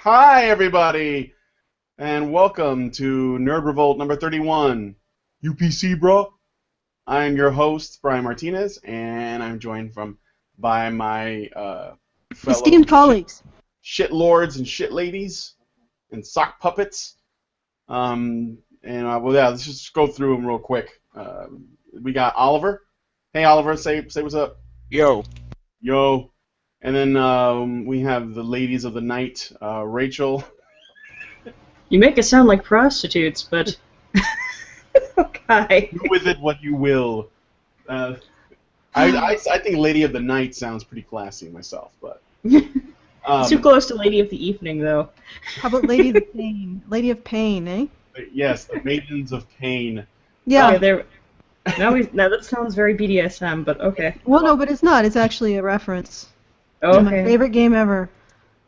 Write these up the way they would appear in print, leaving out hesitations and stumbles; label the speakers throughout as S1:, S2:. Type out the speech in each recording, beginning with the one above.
S1: Hi, everybody, and welcome to NerdRevolt number 31. You PC Brah? I'm your host, Brian Martinez, and I'm joined by my fellow
S2: esteemed colleagues,
S1: shit lords and shit ladies, and sock puppets. Let's just go through them real quick. We got Oliver. Hey, Oliver, say what's up.
S3: Yo.
S1: Yo. And then we have the ladies of the night, Rachel.
S2: you make it sound like prostitutes, but okay.
S1: Do with it what you will. I think Lady of the Night sounds pretty classy myself, but
S2: Too close to Lady of the Evening, though.
S4: How about Lady of the Pain? Lady of Pain, eh?
S1: Yes, the Maidens of Pain.
S4: Yeah.
S2: Okay, now that sounds very BDSM, but okay.
S4: Well, no, but it's not. It's actually a reference.
S2: Oh,
S4: to my favorite game ever.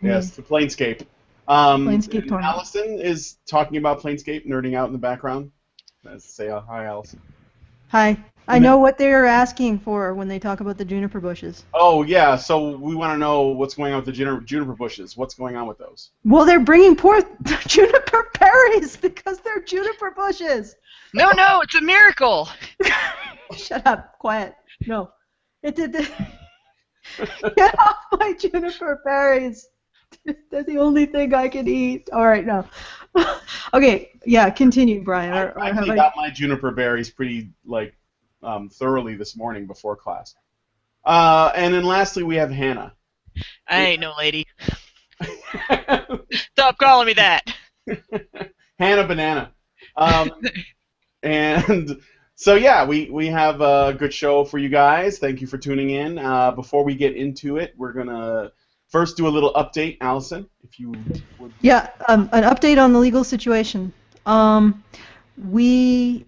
S1: Yes, the Planescape.
S4: Planescape tournament.
S1: Allison is talking about Planescape, nerding out in the background. Let's say hi, Allison.
S4: Hi. I know what they're asking for when they talk about the juniper bushes.
S1: Oh, yeah, so we want to know what's going on with the juniper bushes. What's going on with those?
S4: Well, they're bringing forth juniper berries because they're juniper bushes.
S3: No, it's a miracle.
S4: Shut up. Quiet. No. It did this. Get off my juniper berries. They're the only thing I can eat. All right, no. Okay, yeah, continue, Brian.
S1: I actually got my juniper berries pretty, thoroughly this morning before class. And then lastly, we have Hannah.
S3: I ain't no lady. Stop calling me that.
S1: Hannah Banana. And so, yeah, we have a good show for you guys. Thank you for tuning in. Before we get into it, we're going to first do a little update. Allison, if you would.
S4: Yeah, an update on the legal situation. We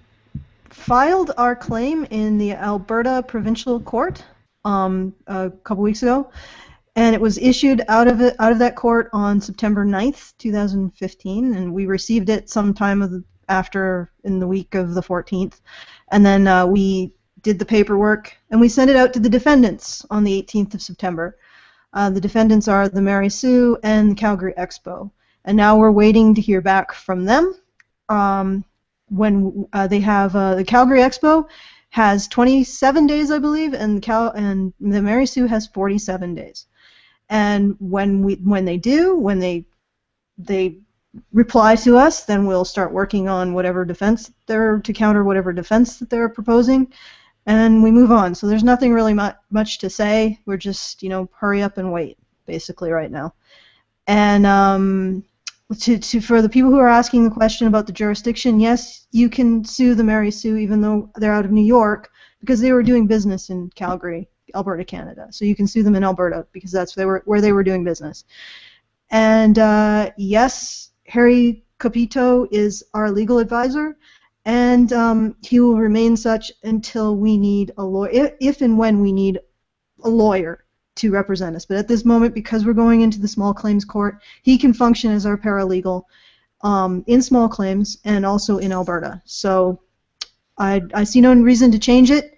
S4: filed our claim in the Alberta Provincial Court a couple weeks ago, and it was issued out of that court on September 9th, 2015, and we received it sometime after in the week of the 14th, and then we did the paperwork and we sent it out to the defendants on the 18th of September. The defendants are the Mary Sue and the Calgary Expo, and now we're waiting to hear back from them. When they have the Calgary Expo has 27 days, I believe, and the Mary Sue has 47 days. And when they reply to us, then we'll start working on whatever defense to counter whatever defense that they're proposing, and we move on. So there's nothing really much to say. We're just hurry up and wait basically right now. And for the people who are asking the question about the jurisdiction, yes, you can sue the Mary Sue even though they're out of New York because they were doing business in Calgary, Alberta, Canada. So you can sue them in Alberta because that's where they were doing business. And yes, Harry Capito is our legal advisor, and he will remain such until we need a lawyer, if and when we need a lawyer to represent us. But at this moment, because we're going into the small claims court, he can function as our paralegal in small claims and also in Alberta. So I see no reason to change it.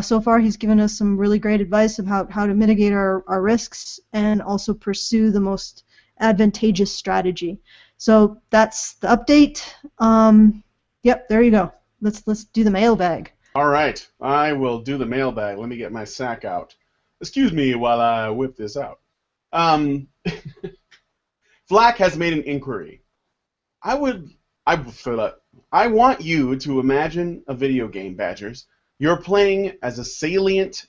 S4: So far, he's given us some really great advice about how to mitigate our risks and also pursue the most advantageous strategy. So that's the update. Yep, there you go. Let's do the mailbag.
S1: All right, I will do the mailbag. Let me get my sack out. Excuse me while I whip this out. Flack has made an inquiry. I want you to imagine a video game, Badgers. You're playing as a valiant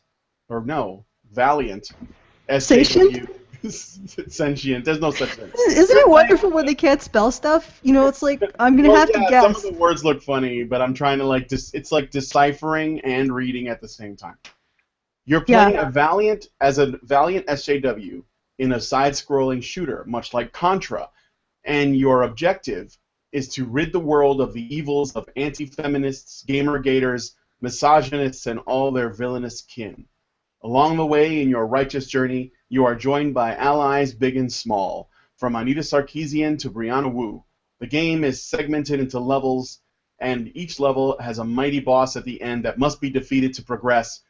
S1: SJW. Sentient. There's no such thing.
S4: Isn't it wonderful when they can't spell stuff? It's like I'm gonna have to guess.
S1: Some of the words look funny, but I'm trying to it's like deciphering and reading at the same time. You're playing a valiant SJW in a side-scrolling shooter, much like Contra, and your objective is to rid the world of the evils of anti-feminists, gamergaters, misogynists, and all their villainous kin. Along the way in your righteous journey, you are joined by allies big and small, from Anita Sarkeesian to Brianna Wu. The game is segmented into levels, and each level has a mighty boss at the end that must be defeated to progress,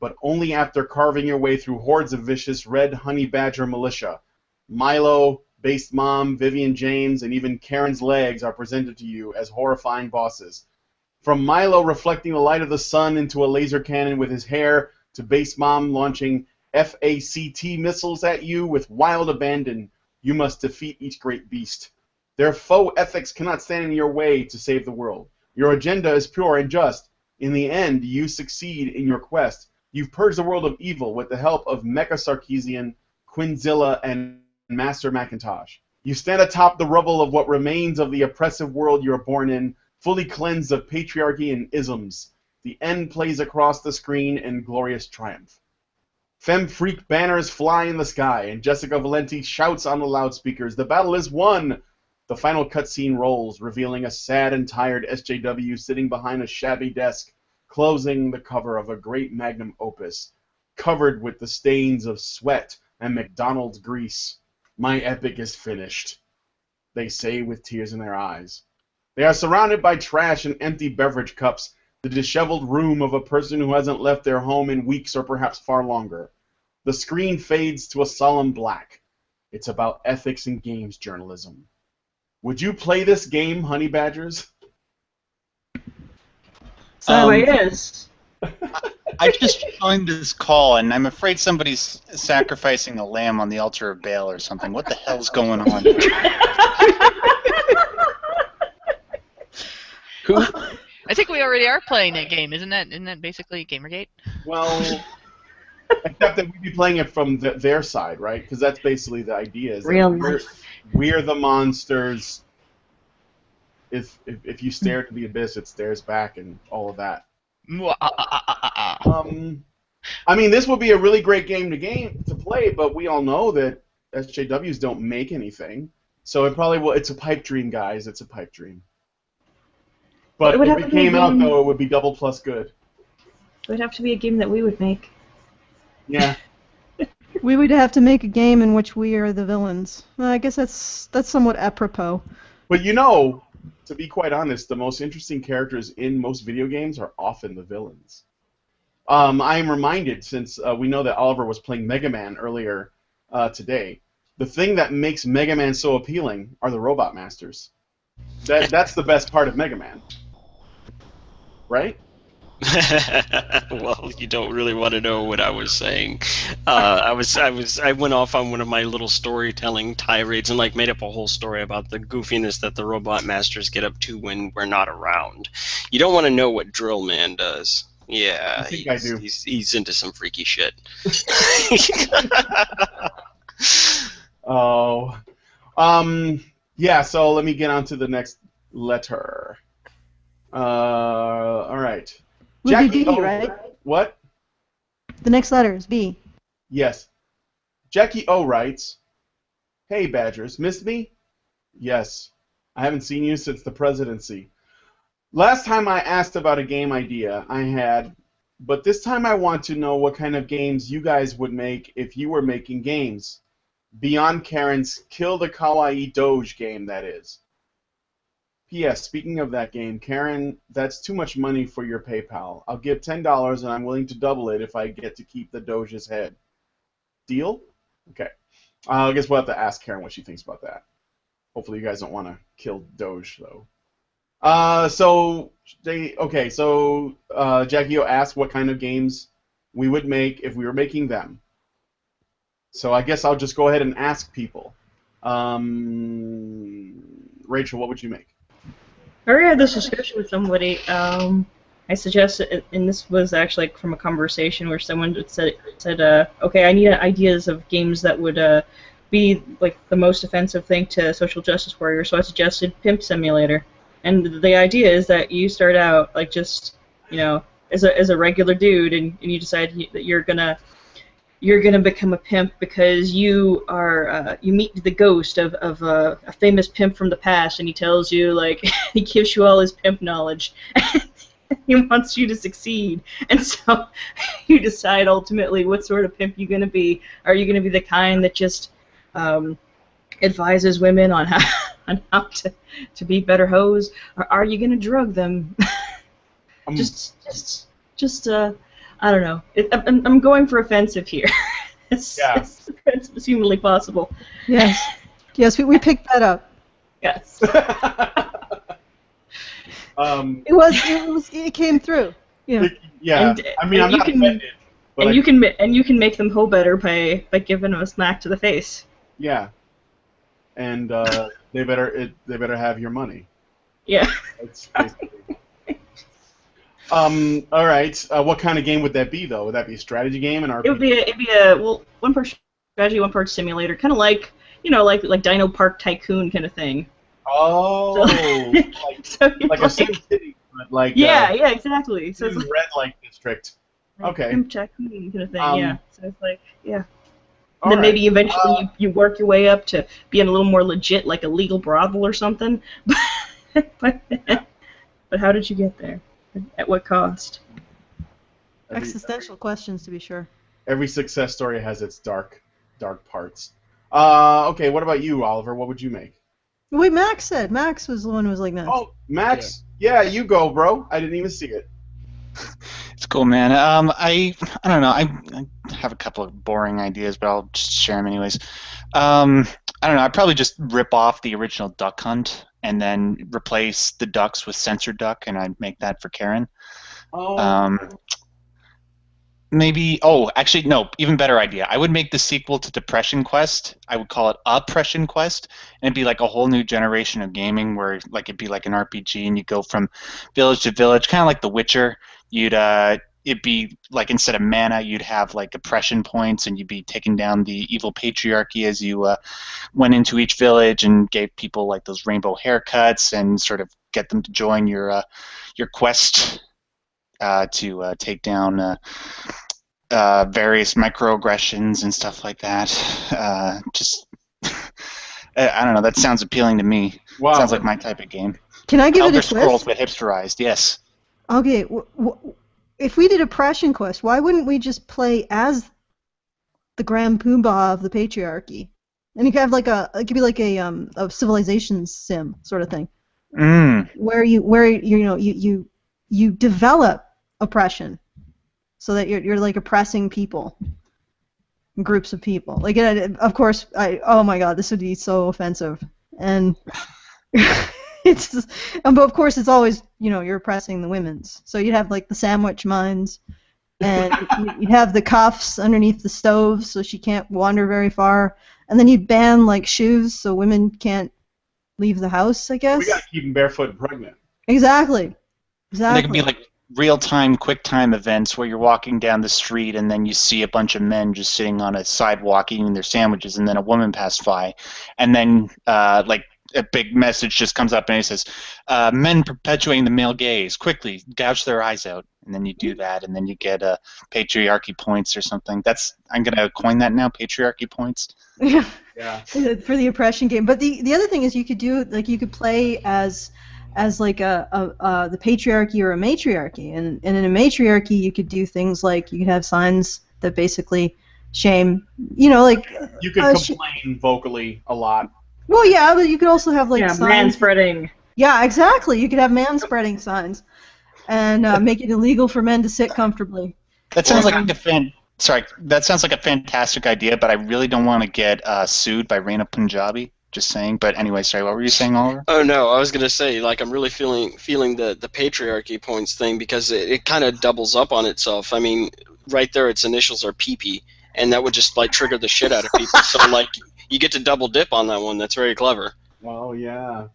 S1: but only after carving your way through hordes of vicious red honey badger militia. Milo, Based Mom, Vivian James, and even Karen's legs are presented to you as horrifying bosses. From Milo reflecting the light of the sun into a laser cannon with his hair, to Base Mom launching FACT missiles at you with wild abandon, you must defeat each great beast. Their faux ethics cannot stand in your way to save the world. Your agenda is pure and just. In the end, you succeed in your quest. You've purged the world of evil with the help of Mecha Sarkeesian, Quinzilla, and Master Macintosh. You stand atop the rubble of what remains of the oppressive world you are born in, fully cleansed of patriarchy and isms. The end plays across the screen in glorious triumph. Femme freak banners fly in the sky, and Jessica Valenti shouts on the loudspeakers, "The battle is won!" The final cutscene rolls, revealing a sad and tired SJW sitting behind a shabby desk, closing the cover of a great magnum opus, covered with the stains of sweat and McDonald's grease. "My epic is finished," they say with tears in their eyes. They are surrounded by trash and empty beverage cups, the disheveled room of a person who hasn't left their home in weeks or perhaps far longer. The screen fades to a solemn black. It's about ethics in games journalism. Would you play this game, honey badgers?
S2: Yes.
S5: I just joined this call, and I'm afraid somebody's sacrificing a lamb on the altar of Baal or something. What the hell's going on?
S3: Who? I think we already are playing that game. Isn't that basically Gamergate?
S1: Well, except that we'd be playing it from their side, right? Because that's basically the idea. Is
S2: Real
S1: that we're the monsters. If you stare into the abyss, it stares back, and all of that. I mean, this would be a really great game to play, but we all know that SJWs don't make anything, so it probably will. It's a pipe dream, guys. It's a pipe dream. But if it came out, though, it would be double plus good.
S2: It would have to be a game that we would make.
S1: Yeah.
S4: We would have to make a game in which we are the villains. Well, I guess that's somewhat apropos.
S1: But you know, to be quite honest, the most interesting characters in most video games are often the villains. I am reminded, since we know that Oliver was playing Mega Man earlier today, the thing that makes Mega Man so appealing are the Robot Masters. That's the best part of Mega Man. Right?
S6: Well, you don't really want to know what I was saying. I went off on one of my little storytelling tirades and made up a whole story about the goofiness that the Robot Masters get up to when we're not around. You don't want to know what Drill Man does. Yeah,
S1: I think I do.
S6: He's into some freaky shit.
S1: Oh. Yeah, so let me get on to the next letter. All right.
S4: Would be B, right?
S1: What?
S4: The next letter is B.
S1: Yes. Jackie O writes, "Hey, Badgers, missed me? Yes. I haven't seen you since the presidency. Last time I asked about a game idea, I had, but this time I want to know what kind of games you guys would make if you were making games. Beyond Karen's Kill the Kawaii Doge game, that is. P.S. Speaking of that game, Karen, that's too much money for your PayPal. I'll give $10 and I'm willing to double it if I get to keep the Doge's head. Deal? Okay. I guess we'll have to ask Karen what she thinks about that. Hopefully you guys don't want to kill Doge, though. Jackie O asked what kind of games we would make if we were making them. So I guess I'll just go ahead and ask people. Rachel, what would you make?
S2: I already had this discussion with somebody. I suggested, and this was actually from a conversation where someone said, okay, I need ideas of games that would be the most offensive thing to social justice warriors. So I suggested Pimp Simulator, and the idea is that you start out as a regular dude, and you decide that you're gonna become a pimp because you are you meet the ghost of a famous pimp from the past, and he tells you he gives you all his pimp knowledge. He wants you to succeed, and so you decide ultimately what sort of pimp you're going to be. Are you going to be the kind that just advises women on how to be better hoes, or are you going to drug them? I don't know. I'm going for offensive here. It's humanly possible.
S4: Yes. Yes, we picked that up.
S2: Yes.
S4: It came through. Yeah.
S1: Yeah. I mean, I'm not offended.
S2: And you can make them whole better by giving them a smack to the face.
S1: Yeah. And they better have your money.
S2: Yeah.
S1: That's basically. All right. What kind of game would that be, though? Would that be a strategy game, an RPG?
S2: It'd be a one part strategy, one part simulator, kind of like like Dino Park Tycoon kind of thing.
S1: Oh,
S2: So
S1: like a SimCity, but like
S2: yeah, exactly. So it's
S1: red light district. Okay.
S2: Tycoon kind of thing. Yeah. So it's like And then
S1: right.
S2: maybe eventually you work your way up to being a little more legit, like a legal brothel or something. but how did you get there? At what cost?
S4: Existential questions, to be sure.
S1: Every success story has its dark parts. Okay, what about you, Oliver? What would you make?
S4: Wait, Max said. Max was the one who was like that.
S1: Oh, Max? Yeah, you go, bro. I didn't even see it.
S5: It's cool, man. I don't know. I have a couple of boring ideas, but I'll just share them anyways. I don't know. I'd probably just rip off the original Duck Hunt and then replace the ducks with Censored Duck, and I'd make that for Karen.
S1: Oh.
S5: Maybe. Oh, actually, no. Even better idea. I would make the sequel to Depression Quest. I would call it Oppression Quest, and it'd be like a whole new generation of gaming where, like, it'd be like an RPG, and you go from village to village, kind of like The Witcher. It'd be like instead of mana, you'd have like oppression points, and you'd be taking down the evil patriarchy as you went into each village and gave people like those rainbow haircuts and sort of get them to join your quest to take down various microaggressions and stuff like that. Just I don't know. That sounds appealing to me.
S1: Wow.
S5: Sounds like my type of game.
S4: Can I give
S5: Elder
S4: it a
S5: Scrolls
S4: twist?
S5: but hipsterized. Yes.
S4: Okay, if we did Oppression Quest, why wouldn't we just play as the Grand Poobah of the patriarchy? And you could have it could be like a civilization sim sort of thing, where you develop oppression, so that you're like oppressing people, groups of people. Like, of course, oh my God, this would be so offensive, and. It's just, but of course it's always you're oppressing the women's. So you'd have like the sandwich mines, and you'd have the cuffs underneath the stove so she can't wander very far, and then you'd ban like shoes so women can't leave the house. I guess.
S1: We gotta keep them barefoot and pregnant.
S4: Exactly.
S5: And they can be like real-time, quick-time events where you're walking down the street and then you see a bunch of men just sitting on a sidewalk eating their sandwiches, and then a woman passed by, and then like. A big message just comes up and it says, men perpetuating the male gaze, quickly gouge their eyes out. And then you do that, and then you get patriarchy points or something. I'm going to coin that now, patriarchy points.
S4: Yeah.
S2: For
S4: the oppression game. But the other thing is you could play as like the patriarchy or a matriarchy. And in a matriarchy you could do things like you could have signs that basically shame, like...
S1: You could complain vocally a lot.
S4: Well, yeah, but you could also have signs.
S2: Man-spreading.
S4: Yeah, exactly. You could have man-spreading signs, and make it illegal for men to sit comfortably.
S5: That sounds like that sounds like a fantastic idea, but I really don't want to get sued by Raina Punjabi. Just saying. But anyway, sorry, what were you saying, Oliver?
S6: Oh no, I was gonna say I'm really feeling the patriarchy points thing because it kind of doubles up on itself. I mean, right there, its initials are PP, and that would just trigger the shit out of people. So you get to double dip on that one. That's very clever.
S1: Oh, yeah.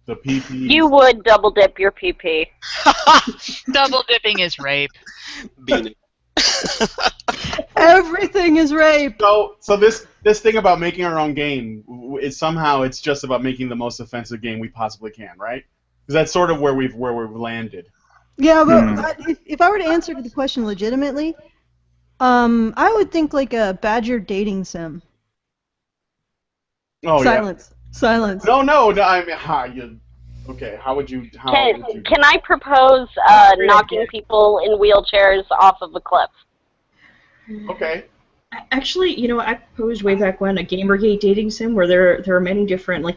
S1: The PP.
S7: You would double dip your PP.
S3: Double dipping is rape.
S6: Being
S4: Everything is rape.
S1: So this thing about making our own game is somehow it's just about making the most offensive game we possibly can, right? Because that's sort of where we've landed.
S4: Yeah, but if I were to answer the question legitimately, I would think like a Badger dating sim.
S1: Oh,
S4: Silence.
S1: Yeah.
S4: Silence.
S1: No. I mean, okay. How would you?
S7: Can I propose knocking people in wheelchairs off of a cliff?
S1: Okay.
S2: Actually, I proposed way back when a Gamergate dating sim where there are many different hold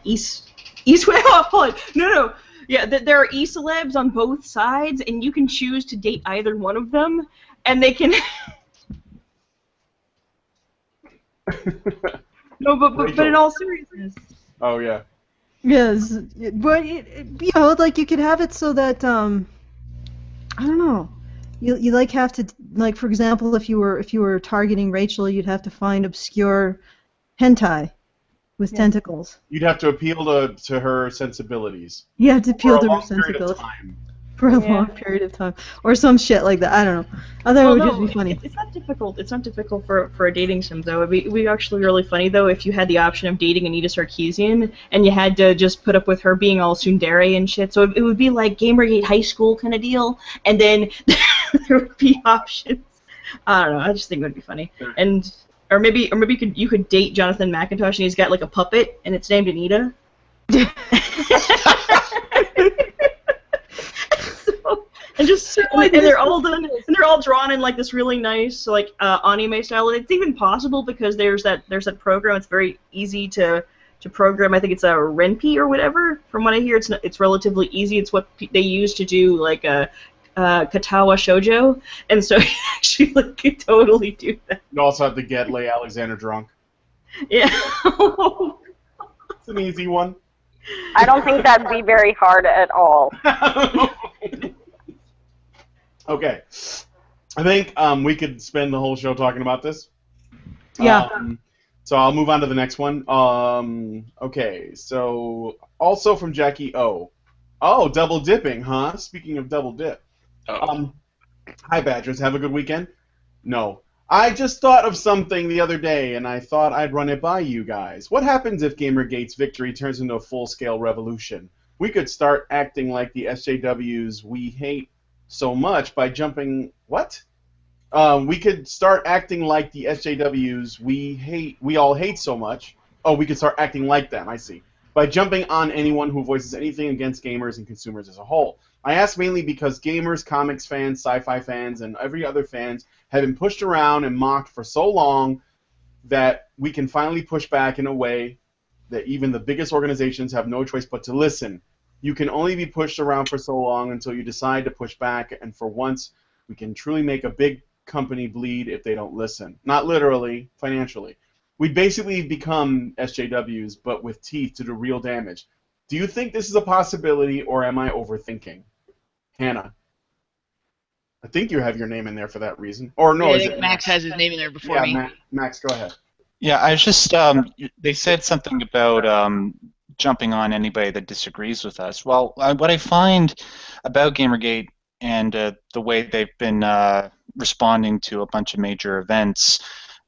S2: on. No. Yeah, there are e-celebs on both sides, and you can choose to date either one of them, and they can. No, but in all seriousness.
S1: Oh yeah.
S4: Yes, but you know, like you could have it so that I don't know. You like have to like for example, if you were targeting Rachel, you'd have to find obscure hentai with tentacles.
S1: You'd have to appeal to her sensibilities.
S4: You have to appeal to her
S1: For a long period of
S4: sensibilities
S1: time.
S4: for a long period of time, or some shit like that. I don't know. I thought it would just be funny.
S2: It's not difficult. It's not difficult for a dating sim though. It'd be actually really funny though if you had the option of dating Anita Sarkeesian and you had to just put up with her being all tsundere and shit. So it would be like Gamergate High School kind of deal, and then there would be options. I don't know. I just think it would be funny. And or maybe you could date Jonathan McIntosh and he's got like a puppet and it's named Anita. And just and they're all done, and they're all drawn in like this really nice like anime style. And it's even possible because there's that program. It's very easy to program. I think it's a Renpi or whatever. From what I hear, it's relatively easy. It's what they use to do like a katawa shoujo, and so you actually like, could totally do that.
S1: You also have to get Leigh Alexander drunk.
S2: Yeah.
S1: It's an easy one.
S7: I don't think that'd be very hard at all.
S1: Okay. I think we could spend the whole show talking about this.
S4: Yeah.
S1: So I'll move on to the next one. Okay, so also from Jackie O. Oh, double dipping, huh? Speaking of double dip. Hi, Badgers. Have a good weekend? No. I just thought of something the other day, and I thought I'd run it by you guys. What happens if Gamergate's victory turns into a full-scale revolution? We could start acting like the SJWs we hate so much by jumping... What? We could start acting like the SJWs we all hate so much. Oh, we could start acting like them, I see. By jumping on anyone who voices anything against gamers and consumers as a whole. I ask mainly because gamers, comics fans, sci-fi fans, and every other fans have been pushed around and mocked for so long that we can finally push back in a way that even the biggest organizations have no choice but to listen. You can only be pushed around for so long until you decide to push back, and for once, we can truly make a big company bleed if they don't listen. Not literally, financially. We'd basically become SJWs, but with teeth to do real damage. Do you think this is a possibility, or am I overthinking? Hannah. I think you have your name in there for that reason. Or no,
S3: I
S1: is
S3: think
S1: it
S3: Max has his name in there before me.
S1: Max, go ahead.
S5: Yeah, I was just, they said something about jumping on anybody that disagrees with us. Well, what I find about Gamergate and the way they've been responding to a bunch of major events,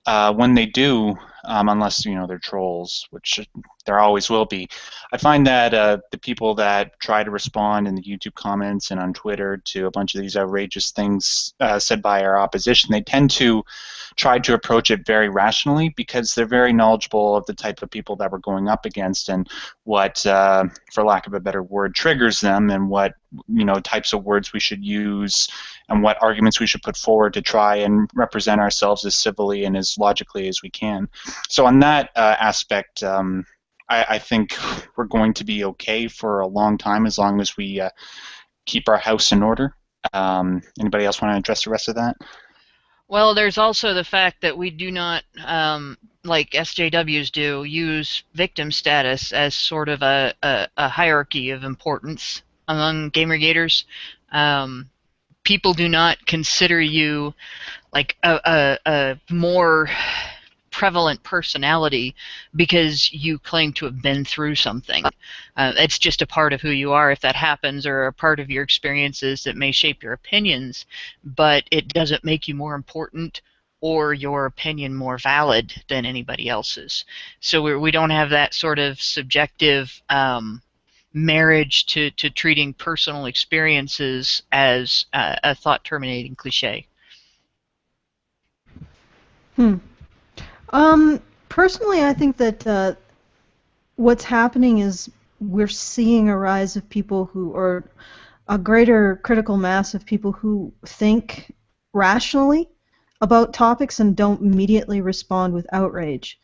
S5: when they do, unless they're trolls, which there always will be, I find that the people that try to respond in the YouTube comments and on Twitter to a bunch of these outrageous things said by our opposition, they tend to try to approach it very rationally because they're very knowledgeable of the type of people that we're going up against and what, for lack of a better word, triggers them and what types of words we should use and what arguments we should put forward to try and represent ourselves as civilly and as logically as we can. So on that aspect, I think we're going to be okay for a long time as long as we keep our house in order. Anybody else want to address the rest of that?
S3: Well, there's also the fact that we do not, like SJWs do, use victim status as sort of a hierarchy of importance among Gamergaters. People do not consider you like a more prevalent personality because you claim to have been through something. It's just a part of who you are if that happens, or a part of your experiences that may shape your opinions, but it doesn't make you more important or your opinion more valid than anybody else's. So we don't have that sort of subjective marriage to treating personal experiences as a thought-terminating cliche.
S4: Personally, I think that what's happening is we're seeing a rise of people or a greater critical mass of people who think rationally about topics and don't immediately respond with outrage.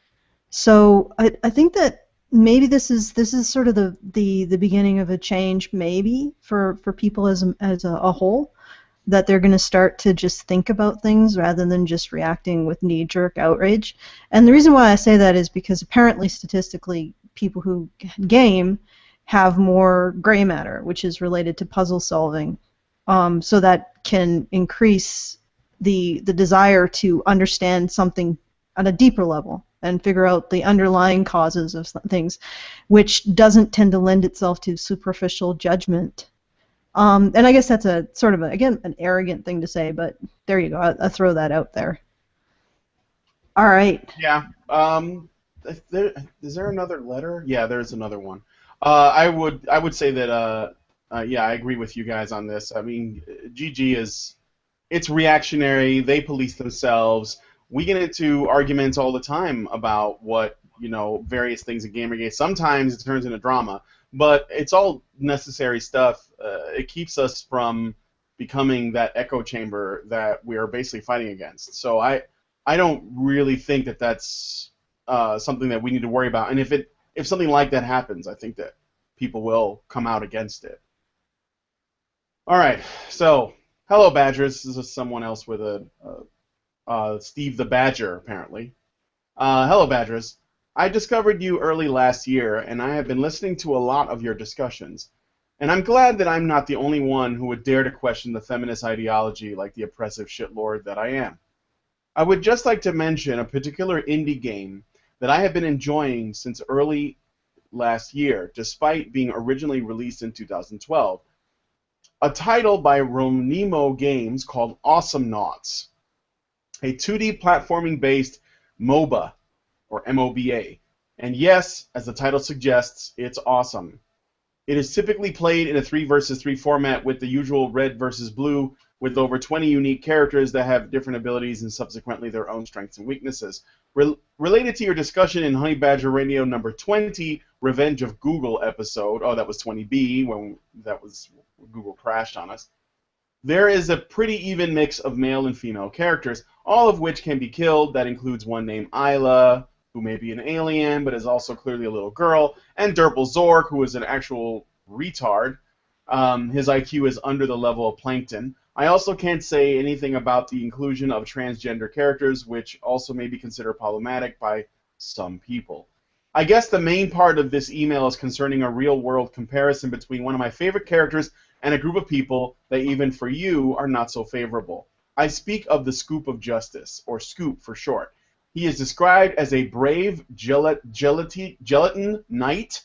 S4: So I think that maybe this is sort of the beginning of a change, maybe for people as a whole. that they're going to start to just think about things rather than just reacting with knee-jerk outrage. And the reason why I say that is because apparently statistically people who game have more gray matter, which is related to puzzle solving. So that can increase the desire to understand something on a deeper level and figure out the underlying causes of things, which doesn't tend to lend itself to superficial judgment. And I guess that's a sort of, again, an arrogant thing to say, but there you go. I'll throw that out there. All right.
S1: Yeah. Is there another letter? Yeah, there's another one. I would say that yeah, I agree with you guys on this. I mean, GG it's reactionary. They police themselves. We get into arguments all the time about what, various things in Gamergate. Sometimes it turns into drama, but it's all necessary stuff. It keeps us from becoming that echo chamber that we are basically fighting against. So I don't really think that that's something that we need to worry about. And if something like that happens, I think that people will come out against it. All right, so hello, Badgers. This is someone else with Steve the Badger, apparently. Hello, Badgers. I discovered you early last year, and I have been listening to a lot of your discussions. And I'm glad that I'm not the only one who would dare to question the feminist ideology like the oppressive shitlord that I am. I would just like to mention a particular indie game that I have been enjoying since early last year, despite being originally released in 2012. A title by Ronimo Games called Awesome Nauts, a 2D platforming-based MOBA, or MOBA. And yes, as the title suggests, it's awesome. It is typically played in a 3 versus 3 format with the usual red versus blue, with over 20 unique characters that have different abilities and subsequently their own strengths and weaknesses. Related to your discussion in Honey Badger Radio number 20, Revenge of Google episode, that was 20B, when Google crashed on us, there is a pretty even mix of male and female characters, all of which can be killed. That includes one named Isla, who may be an alien, but is also clearly a little girl, and Derpel Zork, who is an actual retard. His IQ is under the level of Plankton. I also can't say anything about the inclusion of transgender characters, which also may be considered problematic by some people. I guess the main part of this email is concerning a real-world comparison between one of my favorite characters and a group of people that even for you are not so favorable. I speak of the Scoop of Justice, or Scoop for short. He is described as a brave gelatin knight,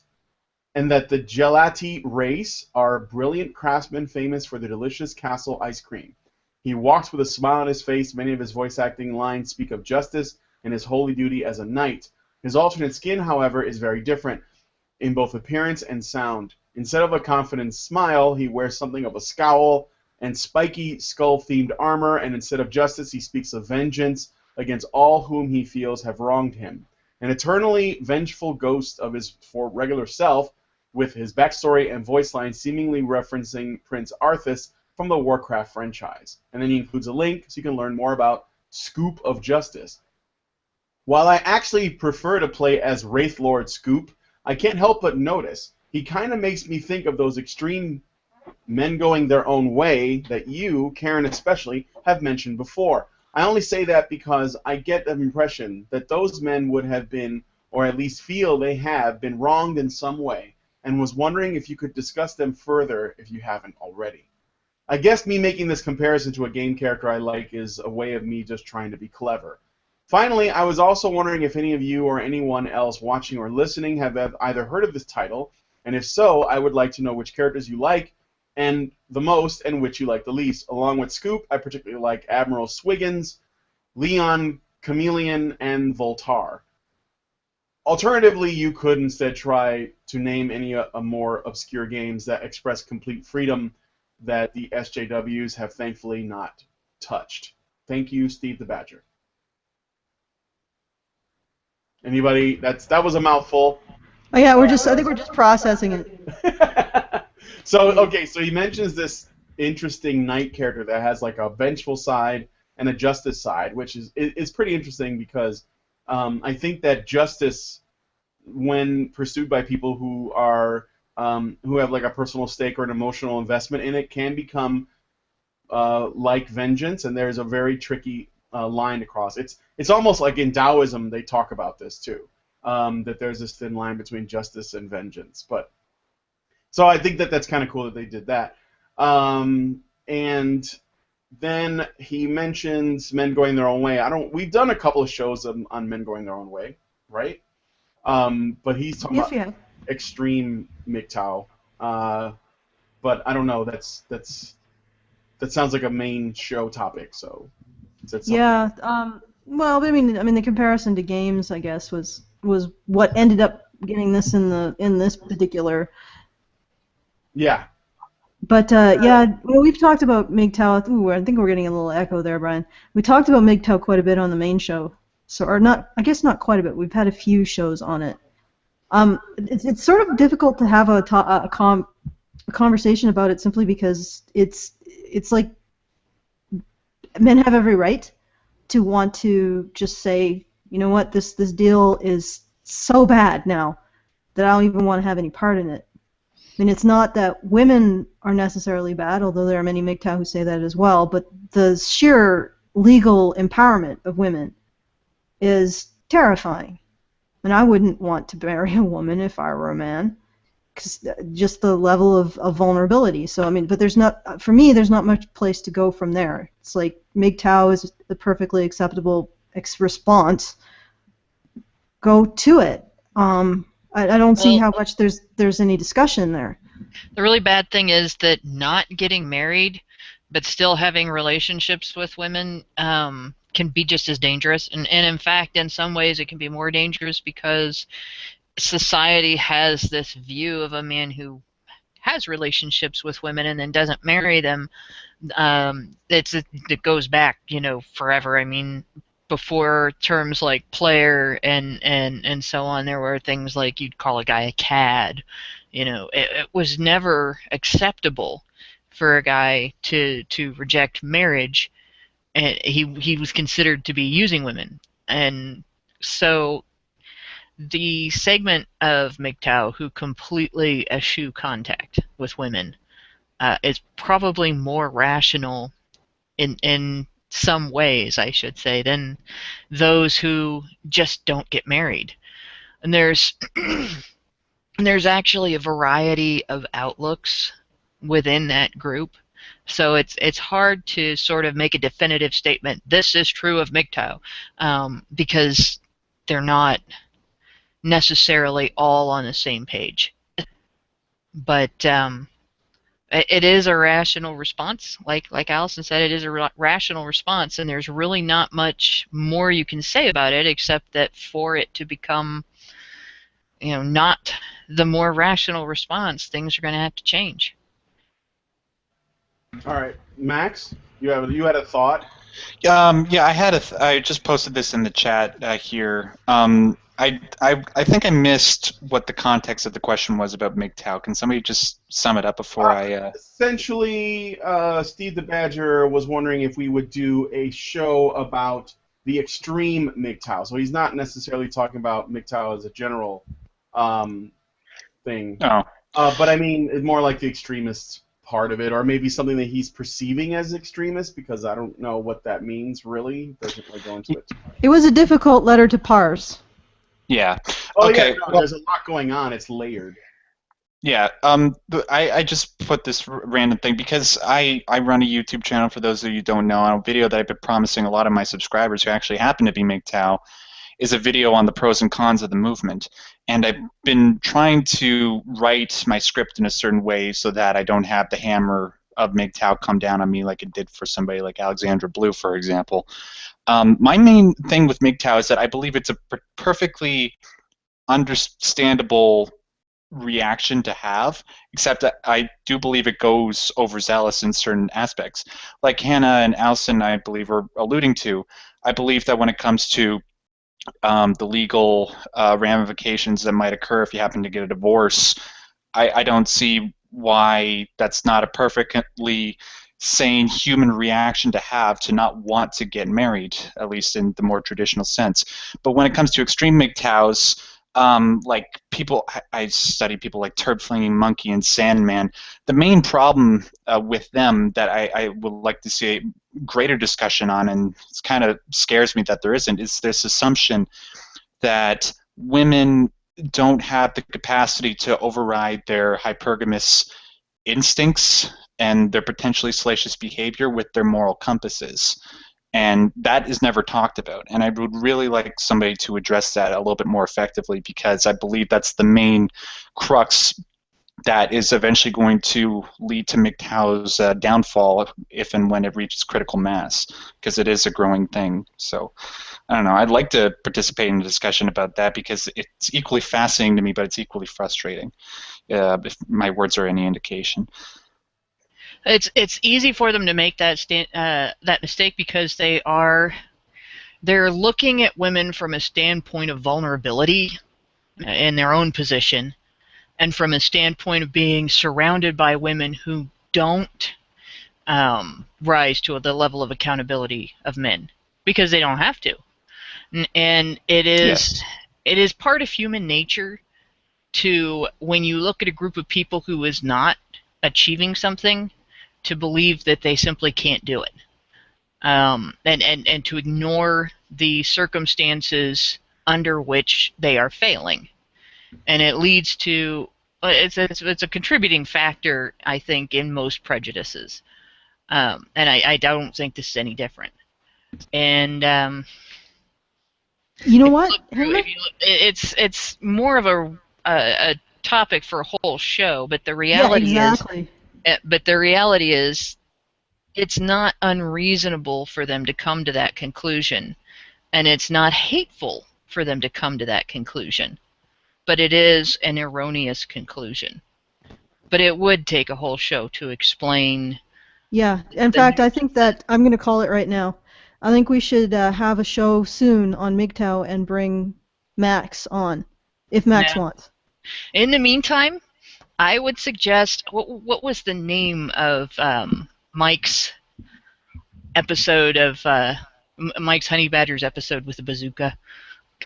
S1: and that the Gelati race are brilliant craftsmen famous for their delicious castle ice cream. He walks with a smile on his face. Many of his voice acting lines speak of justice and his holy duty as a knight. His alternate skin, however, is very different in both appearance and sound. Instead of a confident smile, he wears something of a scowl and spiky skull-themed armor, and instead of justice, he speaks of vengeance against all whom he feels have wronged him. An eternally vengeful ghost of his regular self, with his backstory and voice line seemingly referencing Prince Arthas from the Warcraft franchise. And then he includes a link so you can learn more about Scoop of Justice. While I actually prefer to play as Wraithlord Scoop, I can't help but notice he kind of makes me think of those extreme men going their own way that you, Karen especially, have mentioned before. I only say that because I get the impression that those men would have been, or at least feel they have, been wronged in some way, and was wondering if you could discuss them further if you haven't already. I guess me making this comparison to a game character I like is a way of me just trying to be clever. Finally, I was also wondering if any of you or anyone else watching or listening have either heard of this title, and if so, I would like to know which characters you like and the most and which you like the least. Along with Scoop, I particularly like Admiral Swiggins, Leon, Chameleon, and Voltar. Alternatively, you could instead try to name any more obscure games that express complete freedom that the SJWs have thankfully not touched. Thank you, Steve the Badger. Anybody? That was a mouthful.
S4: Oh yeah, I think we're just processing it.
S1: So he mentions this interesting knight character that has like a vengeful side and a justice side, which is pretty interesting because I think that justice, when pursued by people who are who have like a personal stake or an emotional investment in it, can become like vengeance, and there's a very tricky line to cross. It's almost like in Taoism they talk about this too, that there's this thin line between justice and vengeance. But so I think that that's kind of cool that they did that. And then he mentions men going their own way. We've done a couple of shows on men going their own way, right? But he's talking about extreme MGTOW. But I don't know. That sounds like a main show topic. So
S4: yeah. Well, I mean, the comparison to games, I guess, was what ended up getting this in this particular.
S1: Yeah.
S4: But yeah, well, we've talked about MGTOW. Ooh, I think we're getting a little echo there, Brian. We talked about MGTOW quite a bit on the main show. So, or not, I guess not quite a bit. We've had a few shows on it. It's sort of difficult to have a conversation about it simply because it's like men have every right to want to just say, you know what, this deal is so bad now that I don't even want to have any part in it. I mean, it's not that women are necessarily bad, although there are many MGTOW who say that as well, but the sheer legal empowerment of women is terrifying. And I wouldn't want to marry a woman if I were a man, because just the level of vulnerability. So, I mean, but for me, there's not much place to go from there. It's like MGTOW is the perfectly acceptable response. Go to it. I don't see how much there's any discussion there.
S3: The really bad thing is that not getting married but still having relationships with women can be just as dangerous. And in fact, in some ways, it can be more dangerous because society has this view of a man who has relationships with women and then doesn't marry them. It goes back, forever. I mean, before terms like player and so on, there were things like you'd call a guy a cad. It was never acceptable for a guy to reject marriage, and he was considered to be using women. And so the segment of MGTOW who completely eschew contact with women is probably more rational in some ways, I should say, than those who just don't get married. And there's actually a variety of outlooks within that group. So it's hard to sort of make a definitive statement, this is true of MGTOW, because they're not necessarily all on the same page. But it is a rational response. Like Allison said, it is a rational response, and there's really not much more you can say about it except that for it to become, not the more rational response, things are going to have to change.
S1: All right, Max, you had a thought?
S5: Yeah, I just posted this in the chat here. I think I missed what the context of the question was about MGTOW. Can somebody just sum it up before I...
S1: Essentially, Steve the Badger was wondering if we would do a show about the extreme MGTOW. So he's not necessarily talking about MGTOW as a general thing.
S5: Oh.
S1: But I mean, more like the extremist part of it, or maybe something that he's perceiving as extremist, because I don't know what that means, really. Doesn't really go into it.
S4: It was a difficult letter to parse.
S5: Yeah.
S1: Oh,
S5: okay.
S1: Yeah, no, there's a lot going on. It's layered.
S5: Yeah. I just put this random thing because I run a YouTube channel, for those of you who don't know, on a video that I've been promising a lot of my subscribers who actually happen to be MGTOW is a video on the pros and cons of the movement. And I've been trying to write my script in a certain way so that I don't have the hammer of MGTOW come down on me like it did for somebody like Alexandra Blue, for example. My main thing with MGTOW is that I believe it's a perfectly understandable reaction to have, except that I do believe it goes overzealous in certain aspects. Like Hannah and Alison, I believe, are alluding to, I believe that when it comes to the legal ramifications that might occur if you happen to get a divorce, I don't see why that's not a perfectly sane human reaction to have to not want to get married, at least in the more traditional sense. But when it comes to extreme MGTOWs, like people, I study people like Turd Flinging Monkey and Sandman. The main problem with them that I would like to see a greater discussion on, and it kind of scares me that there isn't, is this assumption that women don't have the capacity to override their hypergamous instincts and their potentially salacious behavior with their moral compasses. And that is never talked about. And I would really like somebody to address that a little bit more effectively, because I believe that's the main crux that is eventually going to lead to MGTOW's downfall if and when it reaches critical mass, because it is a growing thing. So I don't know. I'd like to participate in a discussion about that, because it's equally fascinating to me, but it's equally frustrating, if my words are any indication.
S3: It's easy for them to make that that mistake, because they're looking at women from a standpoint of vulnerability in their own position, and from a standpoint of being surrounded by women who don't rise to the level of accountability of men, because they don't have to. And it is part of human nature to, when you look at a group of people who is not achieving something, to believe that they simply can't do it, and to ignore the circumstances under which they are failing. And it leads to, it's a contributing factor, I think, in most prejudices. And I don't think this is any different. And
S4: you know what?
S3: It's more of a topic for a whole show, but the reality
S4: exactly.
S3: But the reality is, it's not unreasonable for them to come to that conclusion, and it's not hateful for them to come to that conclusion, but it is an erroneous conclusion. But it would take a whole show to explain.
S4: Yeah, in fact, I think that I'm going to call it right now. I think we should have a show soon on MGTOW and bring Max on, if Max wants.
S3: In the meantime, I would suggest, what was the name of Mike's episode of Mike's Honey Badgers episode with the bazooka?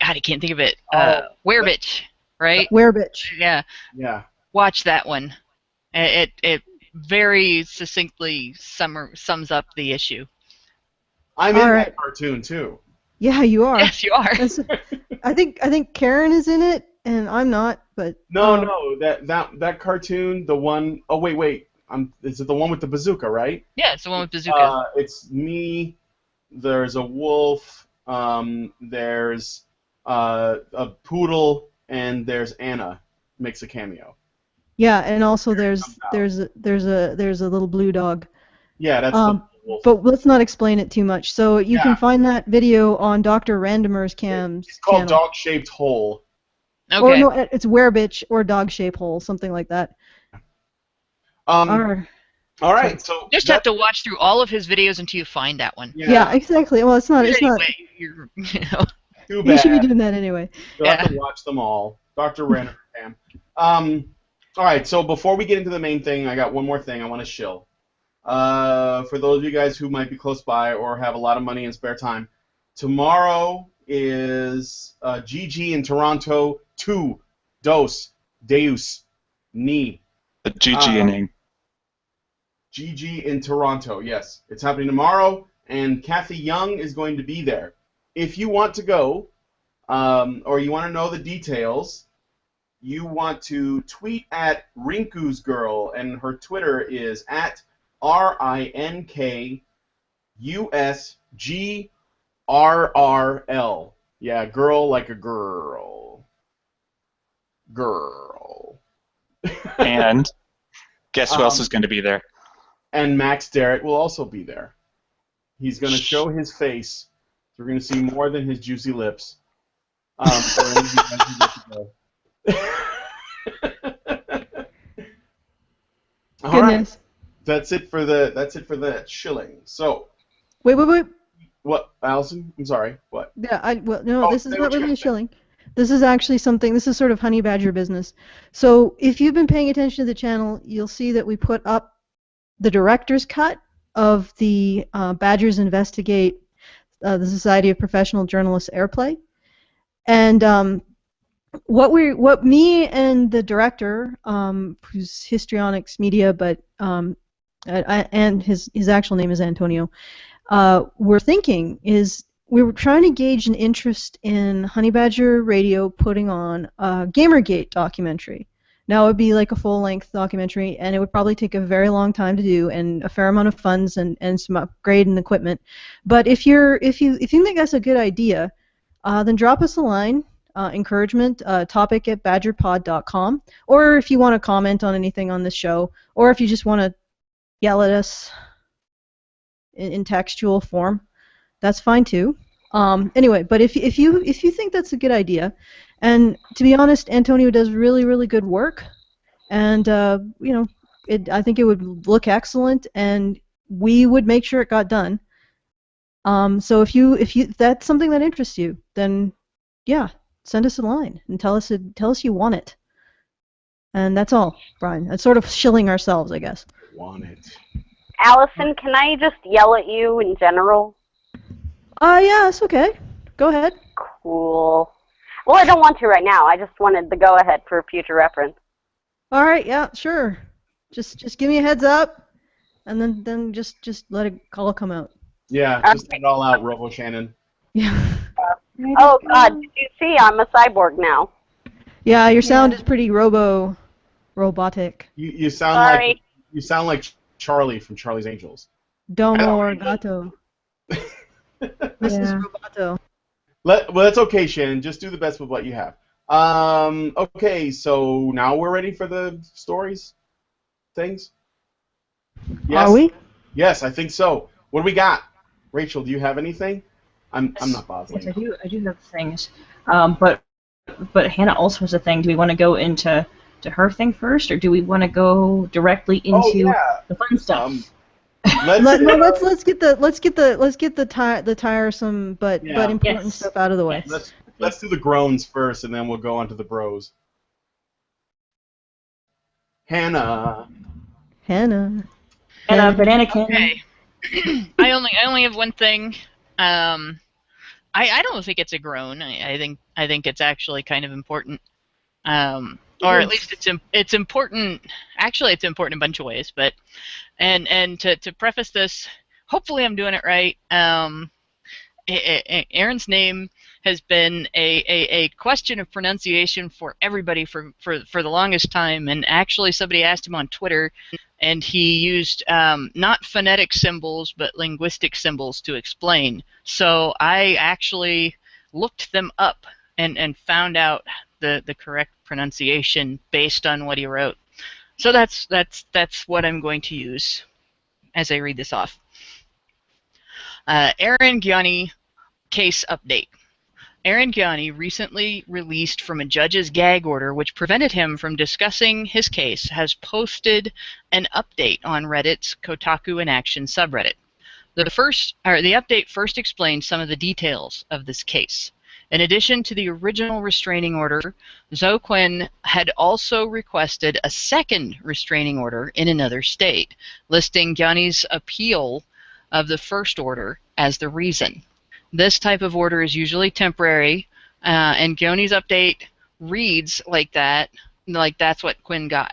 S3: God, I can't think of it. Werebitch, right?
S4: Werebitch.
S3: Yeah.
S1: Yeah.
S3: Watch that one. It very succinctly sums up the issue.
S1: I'm in that cartoon too.
S4: Yeah, you are.
S3: Yes, you are.
S4: I think Karen is in it, and I'm not. But
S1: no, that cartoon, the one, oh wait, is it the one with the bazooka, right?
S3: Yeah, it's the one with bazooka.
S1: It's me. There's a wolf. There's a poodle, and there's Anna makes a cameo.
S4: Yeah, and also there's a little blue dog.
S1: Yeah, that's the wolf.
S4: But let's not explain it too much. So you can find that video on Dr. Randomer's cams.
S1: It's called
S4: channel.
S1: Dog-Shaped Hole.
S3: Okay.
S4: Or no, it's Werebitch or Dog-Shaped Hole, something like that.
S1: All right, so
S3: just have to watch through all of his videos until you find that one.
S4: Yeah, exactly. Well, it's not.
S3: Anyway,
S1: Too
S4: You
S1: bad.
S4: should be doing that anyway.
S1: You'll have to watch them all. Dr. Random Cam. All right, so before we get into the main thing, I got one more thing I want to shill. For those of you guys who might be close by or have a lot of money and spare time, tomorrow is GG in Toronto 2, Dos, Deus, Ni.
S5: The GG inning.
S1: GG in Toronto, yes. It's happening tomorrow, and Kathy Young is going to be there. If you want to go, or you want to know the details, you want to tweet at Rinku's Girl, and her Twitter is at RINKUSGRRL. Yeah, girl like a girl. Girl.
S5: And guess who else is going to be there?
S1: And Max Derritt will also be there. He's going to show his face, so we're going to see more than his juicy lips. For any of you guys who get to go. All right. That's it for the shilling. So.
S4: Wait.
S1: What, Allison? I'm sorry. What?
S4: Yeah, this is not really a shilling. This is actually something. This is sort of honey badger business. So if you've been paying attention to the channel, you'll see that we put up the director's cut of the Badgers Investigate, the Society of Professional Journalists airplay, and what me and the director, who's Histrionics Media, but and his actual name is Antonio, we're thinking is we were trying to gauge an interest in Honey Badger Radio putting on a Gamergate documentary. Now it would be like a full-length documentary, and it would probably take a very long time to do, and a fair amount of funds and some upgrade and equipment. But if you think that's a good idea, then drop us a line, encouragement, topic at badgerpod.com, or if you want to comment on anything on this show, or if you just want to yell at us in textual form, that's fine too. Anyway, but if you think that's a good idea, and to be honest, Antonio does really, really good work, and I think it would look excellent, and we would make sure it got done. So if that's something that interests you, then yeah, send us a line and tell us you want it. And that's all, Brian. It's sort of shilling ourselves, I guess.
S1: Want it.
S7: Allison, can I just yell at you in general?
S4: Yeah, it's okay. Go ahead.
S7: Cool. Well, I don't want to right now. I just wanted the go-ahead for future reference.
S4: All right, yeah, sure. Just give me a heads up, and then just let it all come out.
S1: Yeah, just let it all out, Robo Shannon.
S4: Yeah.
S7: Oh, God, did you see? I'm a cyborg now.
S4: Yeah, your sound is pretty robotic.
S1: You sound
S7: Sorry.
S1: like Charlie from Charlie's Angels.
S4: Domo Arigato. Mrs. Roboto.
S1: Well, that's okay, Shannon. Just do the best with what you have. Okay, so now we're ready for the stories? Things? Yes?
S4: Are we?
S1: Yes, I think so. What do we got? Rachel, do you have anything? I'm not bothering.
S2: Yes, I do have things. But Hannah also has a thing. Do we want to go into her thing first, or do we want to go directly into the fun stuff?
S4: Let's get the tiresome but important stuff out of the way.
S1: Let's do the groans first, and then we'll go on to the bros. Hannah.
S2: Banana cannon.
S3: Okay. I only have one thing. I don't think it's a groan. I think it's actually kind of important. Or at least it's important. Actually, it's important in a bunch of ways. But and to preface this, hopefully I'm doing it right. Aaron's name has been a question of pronunciation for everybody for the longest time, and actually somebody asked him on Twitter, and he used not phonetic symbols but linguistic symbols to explain. So I actually looked them up and found out the correct pronunciation based on what he wrote. So that's what I'm going to use as I read this off. Aaron Gianni case update. Aaron Gianni, recently released from a judge's gag order which prevented him from discussing his case, has posted an update on Reddit's Kotaku in Action subreddit. The update first explains some of the details of this case. In addition to the original restraining order, Zoe Quinn had also requested a second restraining order in another state, listing Gianni's appeal of the first order as the reason. This type of order is usually temporary, and Gianni's update reads like that's what Quinn got.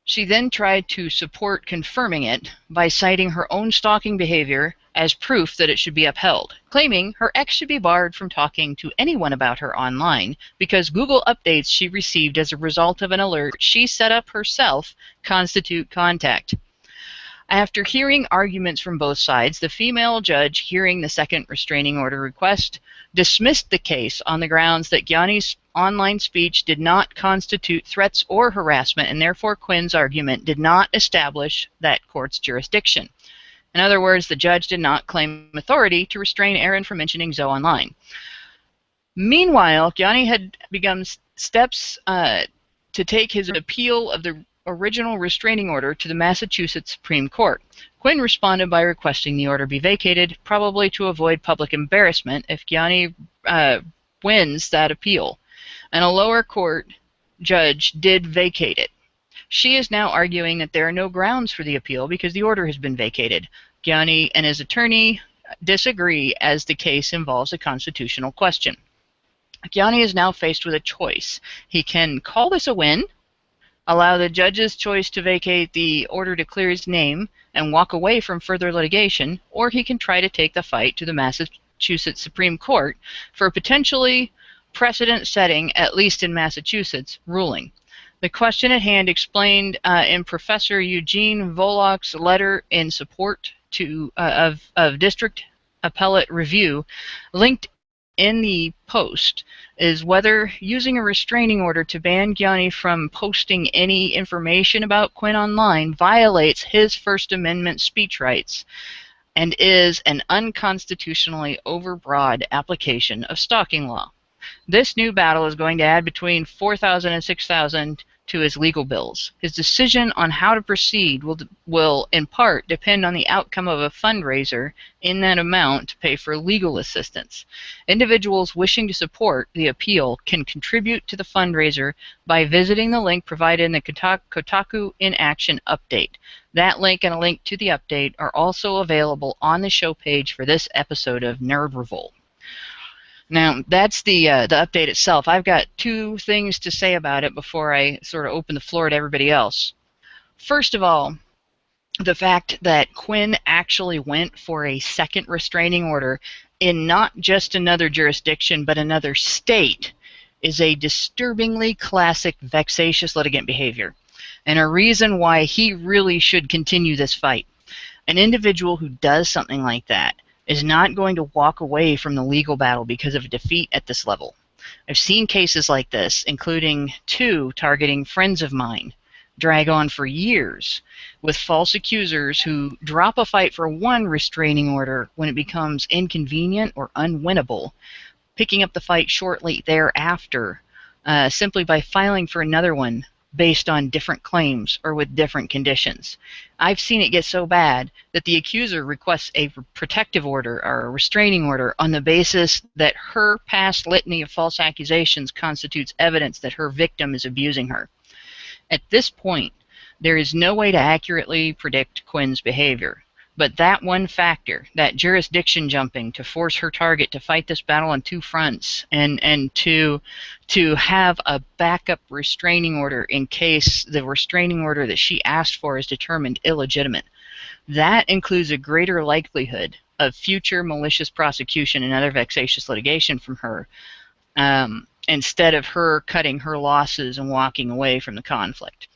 S3: She then tried to support confirming it by citing her own stalking behavior as proof that it should be upheld, claiming her ex should be barred from talking to anyone about her online because Google updates she received as a result of an alert she set up herself constitute contact. After hearing arguments from both sides, the female judge hearing the second restraining order request dismissed the case on the grounds that Gianni's online speech did not constitute threats or harassment, and therefore Quinn's argument did not establish that court's jurisdiction. In other words, the judge did not claim authority to restrain Aaron from mentioning Zoe online. Meanwhile, Gianni had begun steps to take his appeal of the original restraining order to the Massachusetts Supreme Court. Quinn responded by requesting the order be vacated, probably to avoid public embarrassment if Gianni wins that appeal. And a lower court judge did vacate it. She is now arguing that there are no grounds for the appeal because the order has been vacated. Gianni and his attorney disagree as the case involves a constitutional question. Gianni is now faced with a choice. He can call this a win, allow the judge's choice to vacate the order to clear his name and walk away from further litigation, or he can try to take the fight to the Massachusetts Supreme Court for a potentially precedent-setting, at least in Massachusetts, ruling. The question at hand, explained in Professor Eugene Volok's letter in support of District Appellate Review, linked in the post, is whether using a restraining order to ban Gianni from posting any information about Quinn online violates his First Amendment speech rights and is an unconstitutionally overbroad application of stalking law. This new battle is going to add between $4,000 and $6,000 to his legal bills. His decision on how to proceed will in part depend on the outcome of a fundraiser in that amount to pay for legal assistance. Individuals wishing to support the appeal can contribute to the fundraiser by visiting the link provided in the Kotaku in Action update. That link and a link to the update are also available on the show page for this episode of NerdRevolt. Now, that's the update itself. I've got two things to say about it before I sort of open the floor to everybody else. First of all, the fact that Quinn actually went for a second restraining order in not just another jurisdiction but another state is a disturbingly classic vexatious litigant behavior, and a reason why he really should continue this fight. An individual who does something like that is not going to walk away from the legal battle because of a defeat at this level. I've seen cases like this, including two targeting friends of mine, drag on for years, with false accusers who drop a fight for one restraining order when it becomes inconvenient or unwinnable, picking up the fight shortly thereafter, simply by filing for another one based on different claims or with different conditions. I've seen it get so bad that the accuser requests a protective order or a restraining order on the basis that her past litany of false accusations constitutes evidence that her victim is abusing her. At this point, there is no way to accurately predict Quinn's behavior. But that one factor, that jurisdiction jumping to force her target to fight this battle on two fronts and to have a backup restraining order in case the restraining order that she asked for is determined illegitimate, that includes a greater likelihood of future malicious prosecution and other vexatious litigation from her, instead of her cutting her losses and walking away from the conflict.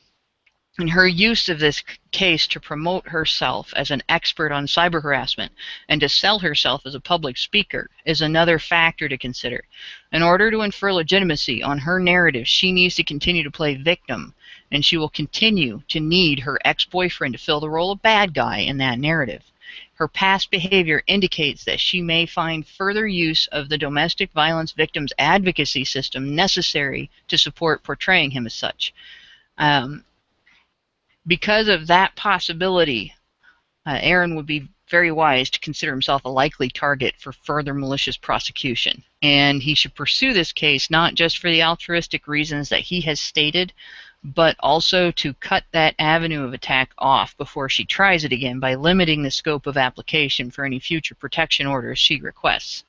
S3: And her use of this case to promote herself as an expert on cyber harassment and to sell herself as a public speaker is another factor to consider. In order to infer legitimacy on her narrative, she needs to continue to play victim, and she will continue to need her ex-boyfriend to fill the role of bad guy in that narrative. Her past behavior indicates that she may find further use of the domestic violence victims advocacy system necessary to support portraying him as such. Because of that possibility, Aaron would be very wise to consider himself a likely target for further malicious prosecution. And he should pursue this case not just for the altruistic reasons that he has stated, but also to cut that avenue of attack off before she tries it again by limiting the scope of application for any future protection orders she requests.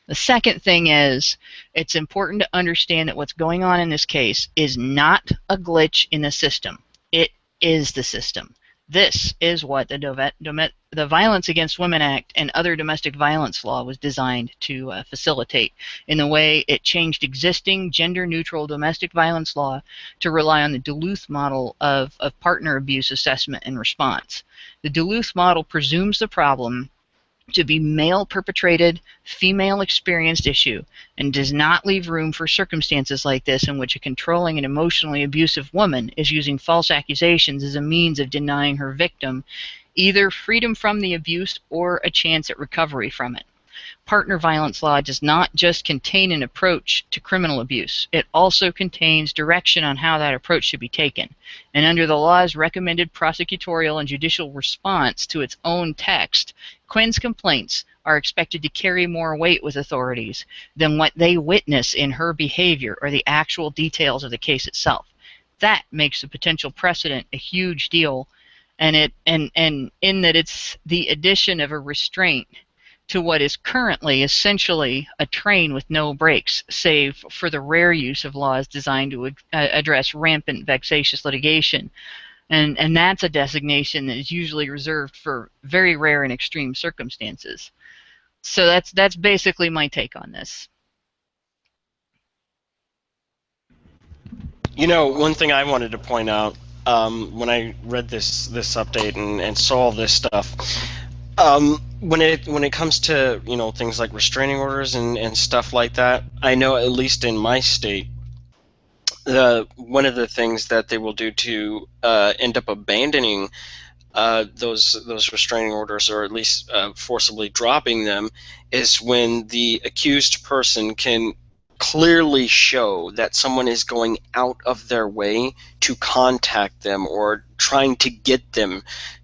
S3: The second thing is, it's important to understand that what's going on in this case is not a glitch in the system. It is the system. This is what the Violence Against Women Act and other domestic violence law was designed to facilitate, in the way it changed existing gender-neutral domestic violence law to rely on the Duluth model of partner abuse assessment and response. The Duluth model presumes the problem to be male-perpetrated, female-experienced issue, and does not leave room for circumstances like this in which a controlling and emotionally abusive woman is using false accusations as a means of denying her victim either freedom from the abuse or a chance at recovery from it. Partner violence law does not just contain an approach to criminal abuse. It also contains direction on how that approach should be taken. And under the law's recommended prosecutorial and judicial response to its own text, Quinn's complaints are expected to carry more weight with authorities than what they witness in her behavior or the actual details of the case itself. That makes the potential precedent a huge deal, and in that it's the addition of a restraint to what is currently essentially a train with no brakes, save for the rare use of laws designed to address rampant vexatious litigation. And that's a designation that is usually reserved for very rare and extreme circumstances. So that's basically my take on this.
S6: You know, one thing I wanted to point out when I read this update and saw all this stuff, when it comes to, you know, things like restraining orders and stuff like that, I know at least in my state, one of the things that they will do to end up abandoning those restraining orders, or at least forcibly dropping them, is when the accused person can clearly show that someone is going out of their way to contact them or trying to get them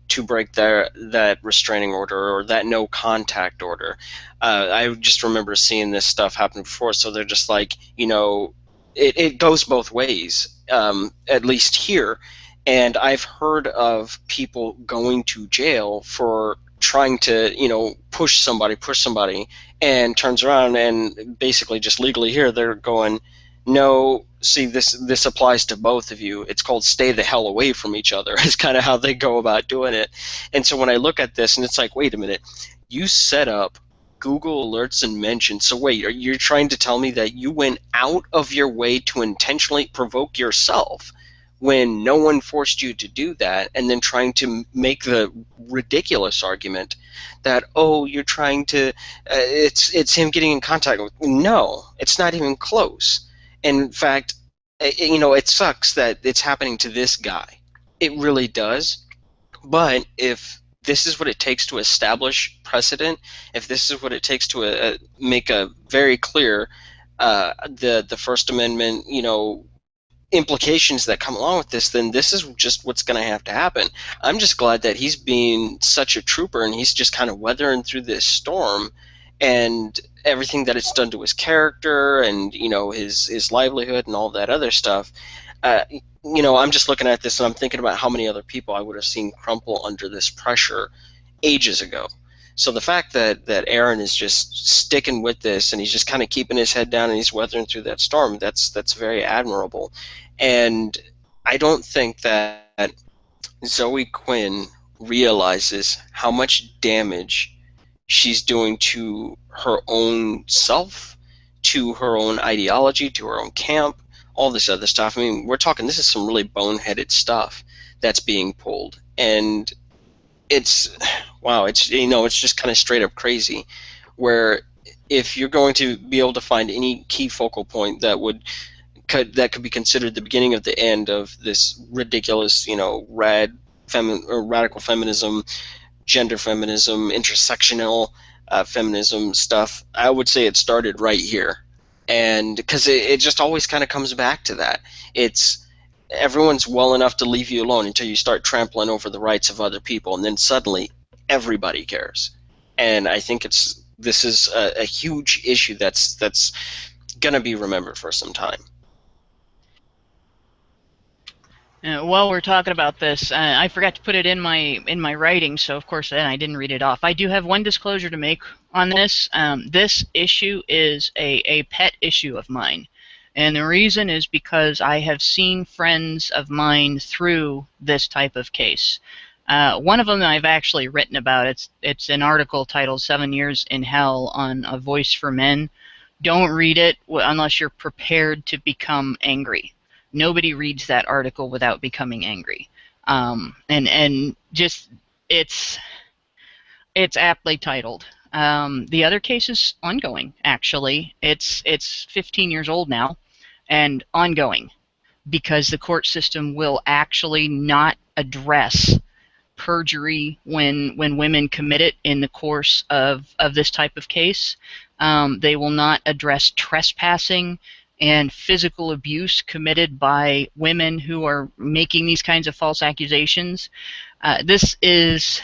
S6: to break that restraining order or that no contact order. I just remember seeing this stuff happen before, so they're just like, you know, it goes both ways, at least here. And I've heard of people going to jail for trying to, you know, push somebody, and turns around and basically just legally here they're going, no, see, this applies to both of you. It's called stay the hell away from each other. Is kind of how they go about doing it. And so when I look at this, and it's like, wait a minute, you set up Google alerts and mentions. So wait, are you trying to tell me that you went out of your way to intentionally provoke yourself when no one forced you to do that, and then trying to make the ridiculous argument that, oh, you're trying to, it's him getting in contact with. No, it's not even close. In fact, you know, it sucks that it's happening to this guy. It really does. But if this is what it takes to establish precedent, if this is what it takes to make a very clear the First Amendment, you know, implications that come along with this, then this is just what's going to have to happen. I'm just glad that he's being such a trooper and he's just kind of weathering through this storm, and everything that it's done to his character and, you know, his livelihood and all that other stuff. You know, I'm just looking at this and I'm thinking about how many other people I would have seen crumple under this pressure ages ago. So the fact that Aaron is just sticking with this and he's just kind of keeping his head down and he's weathering through that storm, that's very admirable. And I don't think that Zoe Quinn realizes how much damage she's doing to her own self, to her own ideology, to her own camp, all this other stuff. I mean, we're talking, this is some really boneheaded stuff that's being pulled. And it's, wow, it's, you know, it's just kind of straight up crazy, where if you're going to be able to find any key focal point that could be considered the beginning of the end of this ridiculous, you know, radical feminism, gender feminism, intersectional feminism stuff, I would say it started right here. And because it just always kind of comes back to that. It's everyone's well enough to leave you alone until you start trampling over the rights of other people, and then suddenly everybody cares. And I think this is a huge issue that's going to be remembered for some time.
S3: While we're talking about this, I forgot to put it in my writing, so of course then I didn't read it off. I do have one disclosure to make on this. This issue is a pet issue of mine, and the reason is because I have seen friends of mine through this type of case. One of them I've actually written about. It's an article titled 7 Years in Hell on A Voice for Men. Don't read it unless you're prepared to become angry. Nobody reads that article without becoming angry, and just it's aptly titled. The other case is ongoing. Actually, it's 15 years old now, and ongoing, because the court system will actually not address perjury when women commit it in the course of this type of case. They will not address trespassing and physical abuse committed by women who are making these kinds of false accusations. This is,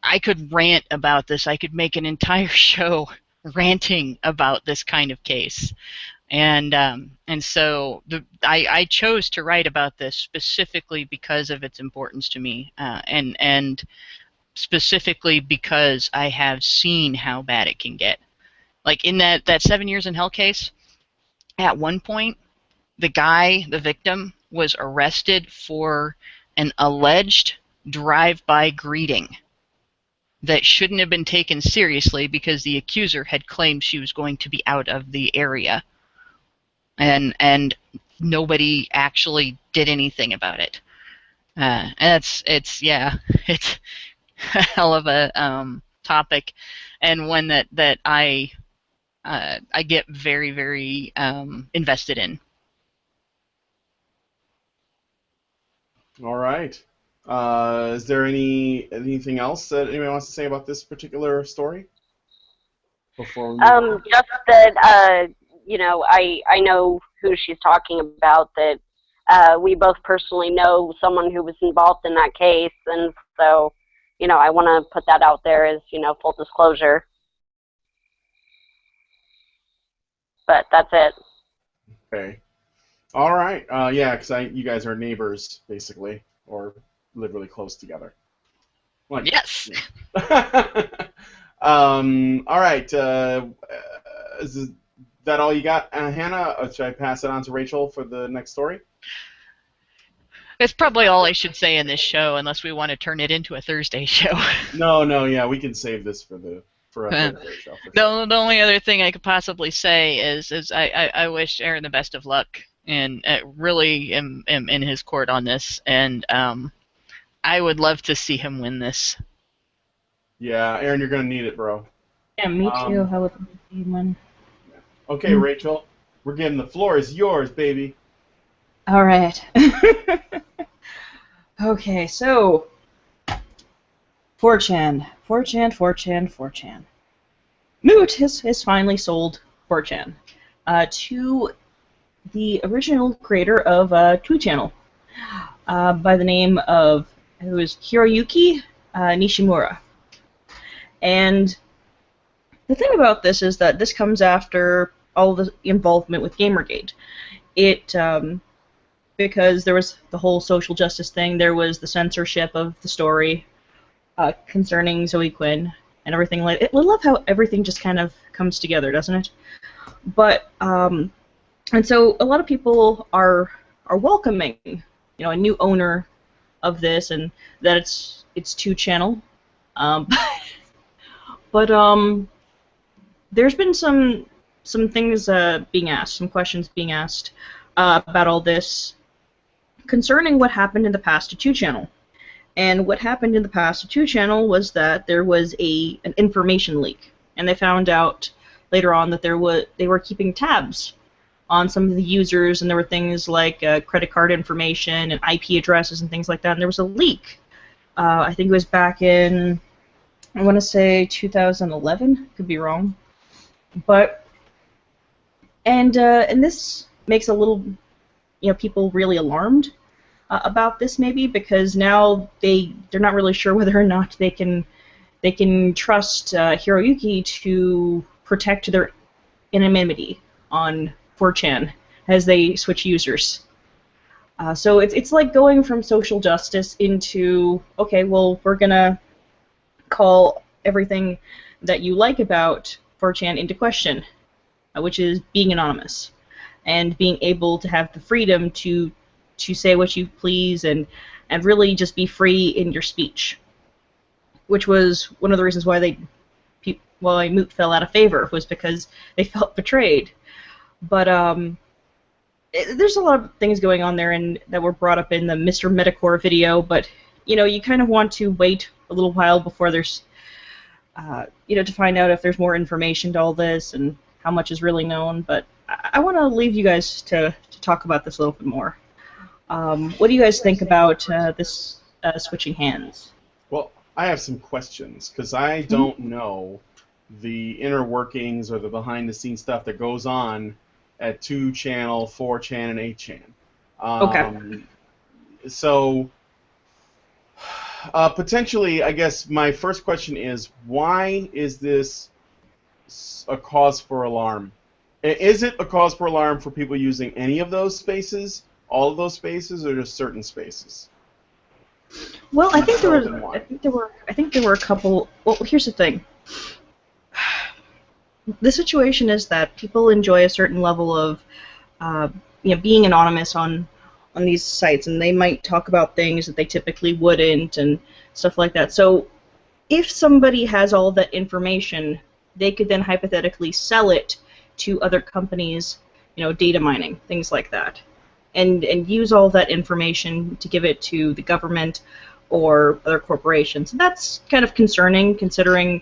S3: I could rant about this. I could make an entire show ranting about this kind of case. And so I chose to write about this specifically because of its importance to me. And specifically because I have seen how bad it can get. Like in that 7 years in hell case, at one point, the guy, the victim, was arrested for an alleged drive-by greeting that shouldn't have been taken seriously because the accuser had claimed she was going to be out of the area. And nobody actually did anything about it. And it's it's a hell of a topic, and one that I get very, very invested in.
S1: All right. Is there anything else that anybody wants to say about this particular story? Before we move
S7: just that I know who she's talking about. That we both personally know someone who was involved in that case, and so I want to put that out there as full disclosure. But that's it.
S1: Okay. All right. Yeah, because you guys are neighbors, basically, or live really close together. Like,
S3: Yes.
S1: Yeah. All right. Is that all you got, Hannah? Or should I pass it on to Rachel for the next story?
S3: That's probably all I should say in this show, unless we want to turn it into a Thursday show.
S1: No, yeah, we can save this for a Thursday show. For sure.
S3: The only other thing I could possibly say is I wish Aaron the best of luck, and really am in his court on this, and I would love to see him win this.
S1: Yeah, Aaron, you're gonna need it, bro.
S2: Yeah, me too. I would need one.
S1: Okay, Rachel, the floor is yours, baby.
S2: All right. Okay, so 4chan. Moot has finally sold 4chan to the original creator of Channel by the name of Hiroyuki Nishimura. And the thing about this is that this comes after all the involvement with Gamergate. Because there was the whole social justice thing, there was the censorship of the story concerning Zoe Quinn and everything like it. I love how everything just kind of comes together, doesn't it? But and so a lot of people are welcoming, a new owner of this, and that it's 2channel. But there's been some things being asked, some questions being asked about all this concerning what happened in the past to 2channel. And what happened in the past to 2channel was that there was an information leak, and they found out later on that they were keeping tabs on some of the users, and there were things like credit card information and IP addresses and things like that. And there was a leak. I think it was back in, I want to say 2011. Could be wrong, but and this makes a little, people really alarmed about this, maybe, because now they're not really sure whether or not they can trust Hiroyuki to protect their anonymity on 4chan as they switch users. So it's like going from social justice into, okay, well, we're gonna call everything that you like about 4chan into question, which is being anonymous and being able to have the freedom to say what you please and really just be free in your speech, which was one of the reasons why Moot fell out of favor, was because they felt betrayed. But there's a lot of things going on there and that were brought up in the Mr. Metacore video, but you kind of want to wait a little while before there's to find out if there's more information to all this and how much is really known. But I want to leave you guys to talk about this a little bit more. What do you guys think about this switching hands?
S1: Well, I have some questions, because I don't know the inner workings or the behind-the-scenes stuff that goes on at 2channel, 4chan, and 8chan.
S2: Okay.
S1: So, potentially, I guess my first question is, why is this a cause for alarm? Is it a cause for alarm for people using any of those spaces, all of those spaces, or just certain spaces?
S2: Well, I
S1: If
S2: think there
S1: so,
S2: was.
S1: then why?
S2: I think there were a couple. Well, here's the thing. The situation is that people enjoy a certain level of, being anonymous on these sites, and they might talk about things that they typically wouldn't, and stuff like that. So, if somebody has all of that information, they could then hypothetically sell it to other companies, data mining, things like that, and use all that information to give it to the government or other corporations. And that's kind of concerning, considering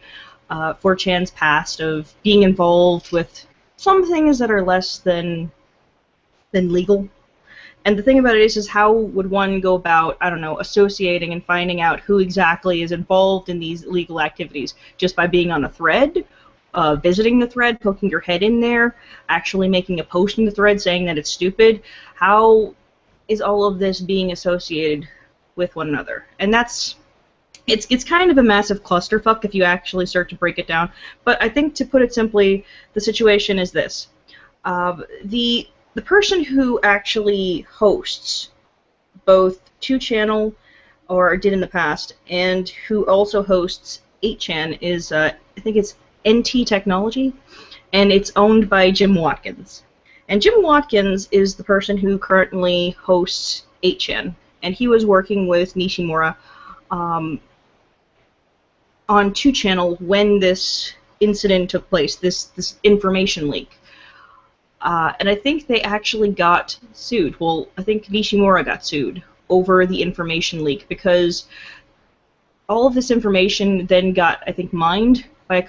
S2: 4chan's past of being involved with some things that are less than legal. And the thing about it is how would one go about, I don't know, associating and finding out who exactly is involved in these illegal activities? Just by being on a thread, visiting the thread, poking your head in there, actually making a post in the thread saying that it's stupid? How is all of this being associated with one another? And it's kind of a massive clusterfuck if you actually start to break it down. But I think, to put it simply, the situation is this. The person who actually hosts both 2channel, or did in the past, and who also hosts 8chan is, I think it's NT Technology, and it's owned by Jim Watkins. And Jim Watkins is the person who currently hosts 8chan, and he was working with Nishimura on 2channel when this incident took place, this information leak. And I think they actually got sued. Well, I think Nishimura got sued over the information leak because all of this information then got, I think, mined by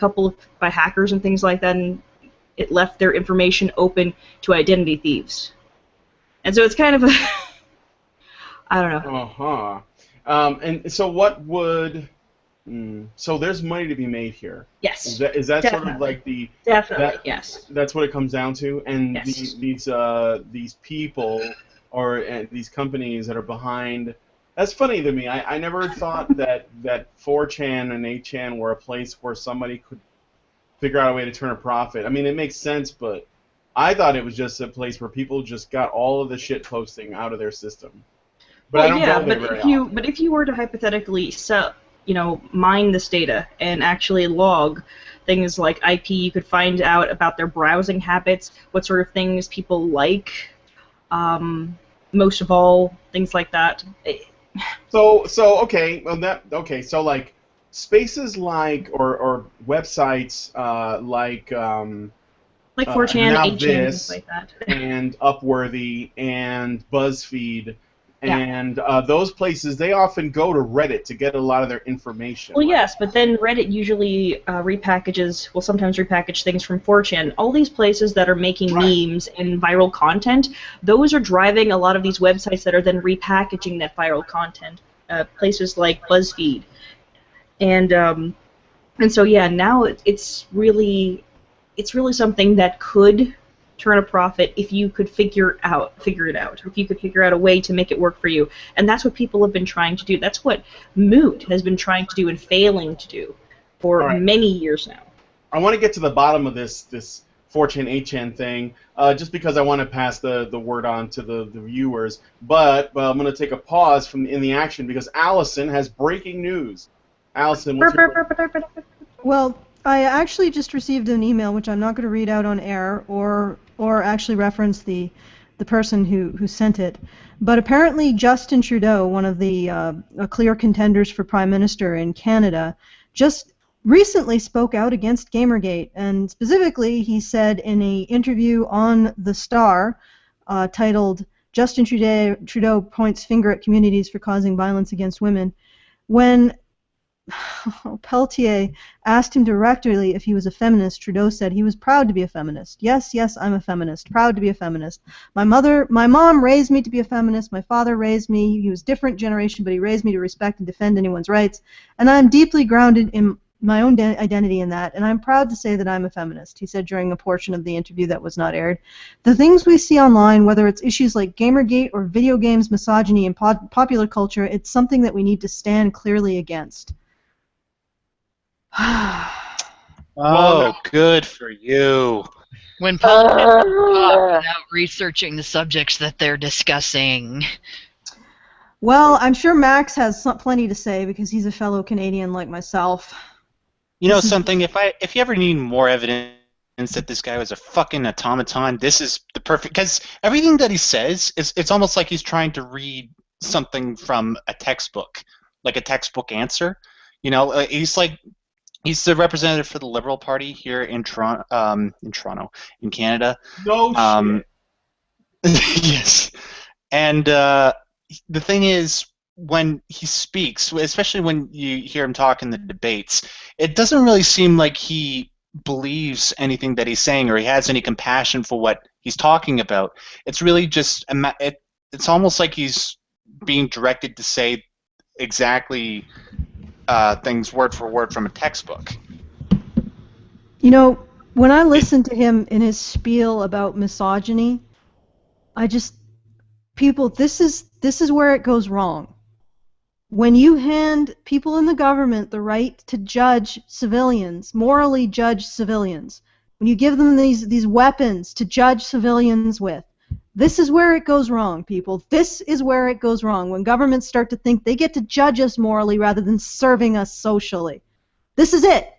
S2: by hackers and things like that, and it left their information open to identity thieves. And so it's kind of a I don't know.
S1: And so what would... So there's money to be made here.
S2: Yes.
S1: Is that
S2: definitely.
S1: Sort of like the...
S2: Definitely, yes.
S1: That's what it comes down to? And
S2: yes.
S1: these people, or these companies that are behind... That's funny to me. I never thought that 4chan and 8chan were a place where somebody could figure out a way to turn a profit. I mean, it makes sense, but I thought it was just a place where people just got all of the shit posting out of their system. But
S2: well,
S1: I don't go there very often.
S2: But if you were to hypothetically mine this data and actually log things like IP, you could find out about their browsing habits, what sort of things people like, most of all, things like that.
S1: So like spaces like or websites like
S2: 4chan, 8chan, things like that,
S1: and Upworthy and BuzzFeed. And those places, they often go to Reddit to get a lot of their information.
S2: Well, yes, but then Reddit usually will sometimes repackage things from 4chan. All these places that are making memes and viral content, those are driving a lot of these websites that are then repackaging that viral content. Places like BuzzFeed. And so, yeah, now it's really something that could turn a profit if you could figure it out, if you could figure out a way to make it work for you. And that's what people have been trying to do. That's what Moot has been trying to do and failing to do for many years now.
S1: I want to get to the bottom of this 4chan, 8chan thing, just because I want to pass the word on to the viewers. But I'm going to take a pause in the action because Allison has breaking news. Allison, what's your...
S4: Well, I actually just received an email, which I'm not going to read out on air or actually reference the person who sent it. But apparently Justin Trudeau, one of the clear contenders for Prime Minister in Canada, just recently spoke out against Gamergate. And specifically, he said in an interview on The Star titled, "Justin Trudeau points finger at communities for causing violence against women," when Pelletier asked him directly if he was a feminist, Trudeau said he was proud to be a feminist. Yes, I'm a feminist. Proud to be a feminist. My mom raised me to be a feminist. My father raised me. He was a different generation, but he raised me to respect and defend anyone's rights. And I'm deeply grounded in my own identity in that, and I'm proud to say that I'm a feminist, he said during a portion of the interview that was not aired. The things we see online, whether it's issues like Gamergate or video games, misogyny, and popular culture, it's something that we need to stand clearly against.
S5: Good for you.
S3: When politicians talk without researching the subjects that they're discussing.
S4: Well, I'm sure Max has plenty to say because he's a fellow Canadian like myself.
S5: You know something? If you ever need more evidence that this guy was a fucking automaton, this is the perfect, because everything that he says it's almost like he's trying to read something from a textbook, like a textbook answer. You know, he's the representative for the Liberal Party here in Toronto, in Canada.
S1: No shit.
S5: Yes, and the thing is, when he speaks, especially when you hear him talk in the debates, it doesn't really seem like he believes anything that he's saying or he has any compassion for what he's talking about. It's really just, it's almost like he's being directed to say exactly things word for word from a textbook.
S4: You know, when I listen to him in his spiel about misogyny, people, this is where it goes wrong. When you hand people in the government the right to judge civilians, morally judge civilians, when you give them these weapons to judge civilians with, this is where it goes wrong, people. This is where it goes wrong, when governments start to think they get to judge us morally rather than serving us socially. This is it.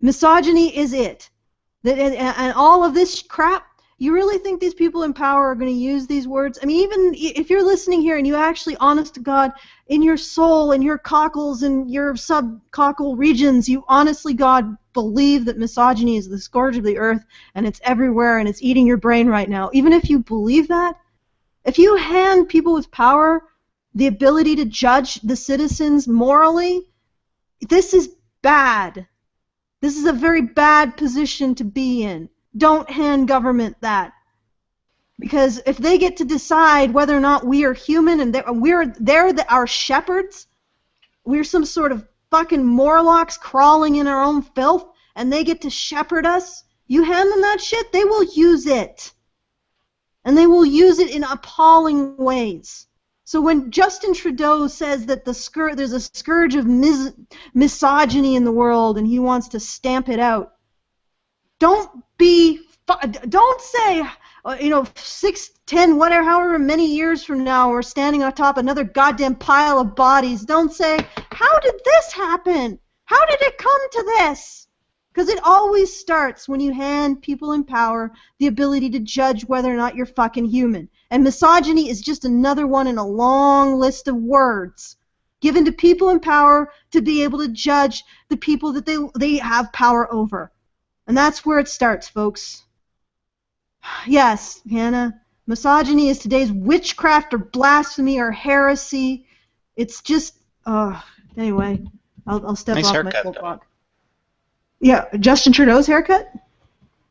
S4: Misogyny is it. And all of this crap, you really think these people in power are going to use these words? I mean, even if you're listening here and you actually, honest to God, in your soul, in your cockles, in your subcockle regions, you honestly, God, believe that misogyny is the scourge of the earth and it's everywhere and it's eating your brain right now. Even if you believe that, if you hand people with power the ability to judge the citizens morally, this is bad. This is a very bad position to be in. Don't hand government that. Because if they get to decide whether or not we are human and they're our shepherds, we're some sort of fucking Morlocks crawling in our own filth, and they get to shepherd us, you hand them that shit, they will use it. And they will use it in appalling ways. So when Justin Trudeau says that there's a scourge of misogyny in the world and he wants to stamp it out, don't say, 6, 10, whatever, however many years from now we're standing on top of another goddamn pile of bodies. Don't say, how did this happen? How did it come to this? Because it always starts when you hand people in power the ability to judge whether or not you're fucking human. And misogyny is just another one in a long list of words given to people in power to be able to judge the people that they have power over. And that's where it starts, folks. Yes, Hannah, misogyny is today's witchcraft or blasphemy or heresy. It's just, anyway, I'll step
S5: nice
S4: off
S5: haircut,
S4: my soapbox. Yeah, Justin Trudeau's haircut?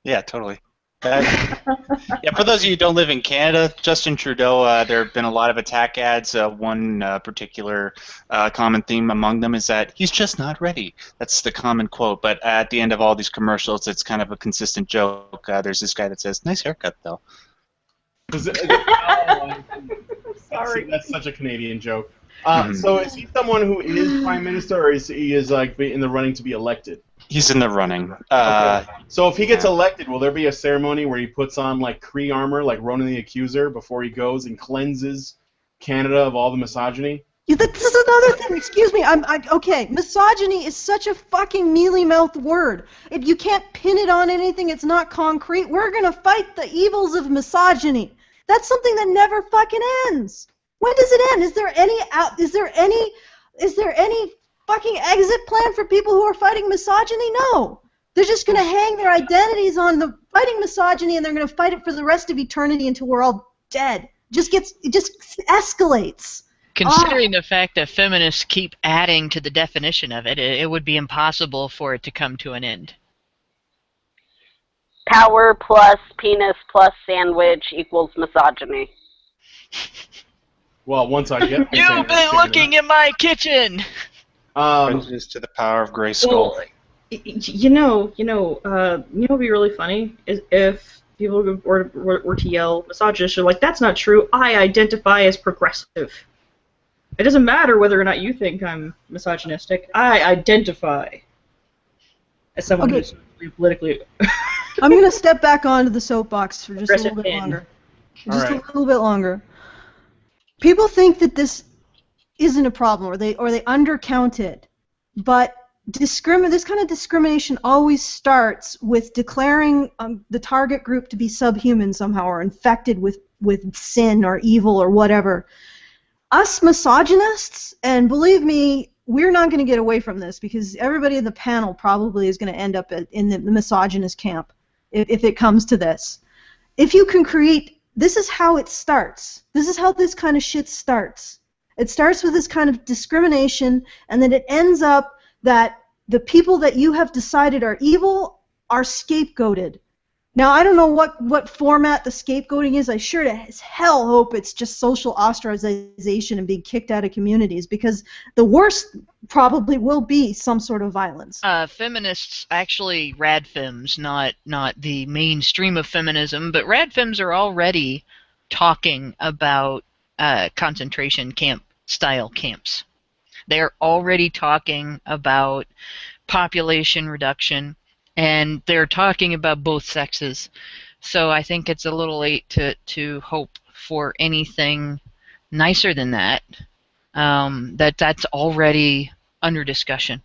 S5: Yeah, totally. Yeah, for those of you who don't live in Canada, Justin Trudeau, there have been a lot of attack ads. One particular common theme among them is that he's just not ready. That's the common quote. But at the end of all these commercials, it's kind of a consistent joke. There's this guy that says, "Nice haircut, though."
S1: Sorry, that's such a Canadian joke. So is he someone who is prime minister, or is he like in the running to be elected?
S5: He's in the running.
S1: Okay. So if he gets elected, will there be a ceremony where he puts on like Kree armor, like Ronan the Accuser, before he goes and cleanses Canada of all the misogyny?
S4: Yeah, this is another thing. Excuse me. Okay. Misogyny is such a fucking mealy-mouthed word. If you can't pin it on anything, it's not concrete. We're gonna fight the evils of misogyny. That's something that never fucking ends. When does it end? Is there any fucking exit plan for people who are fighting misogyny? No. They're just going to hang their identities on the fighting misogyny, and they're going to fight it for the rest of eternity until we're all dead. It just escalates.
S3: Considering the fact that feminists keep adding to the definition of it, it would be impossible for it to come to an end.
S7: Power plus penis plus sandwich equals misogyny.
S1: Well, once I get
S3: You've been looking in my kitchen!
S5: Prejudice to the power of Grayskull.
S2: Well, you know, what would be really funny is if people were to yell misogynist, like, that's not true, I identify as progressive. It doesn't matter whether or not you think I'm misogynistic, I identify as someone who's politically...
S4: I'm going to step back onto the soapbox for just a little bit longer. Just a little bit longer. People think that this isn't a problem, or they undercount it. But this kind of discrimination always starts with declaring the target group to be subhuman somehow, or infected with sin or evil or whatever. Us misogynists, and believe me, we're not going to get away from this, because everybody in the panel probably is going to end up in the misogynist camp if it comes to this. If you can create, this is how it starts. This is how this kind of shit starts. It starts with this kind of discrimination, and then it ends up that the people that you have decided are evil are scapegoated. Now, I don't know what format the scapegoating is. I sure as hell hope it's just social ostracization and being kicked out of communities, because the worst probably will be some sort of violence.
S3: Feminists, actually radfems, not the mainstream of feminism, but radfems are already talking about concentration camp style camps. They're already talking about population reduction, and they're talking about both sexes. So I think it's a little late to hope for anything nicer than that. That's already under discussion.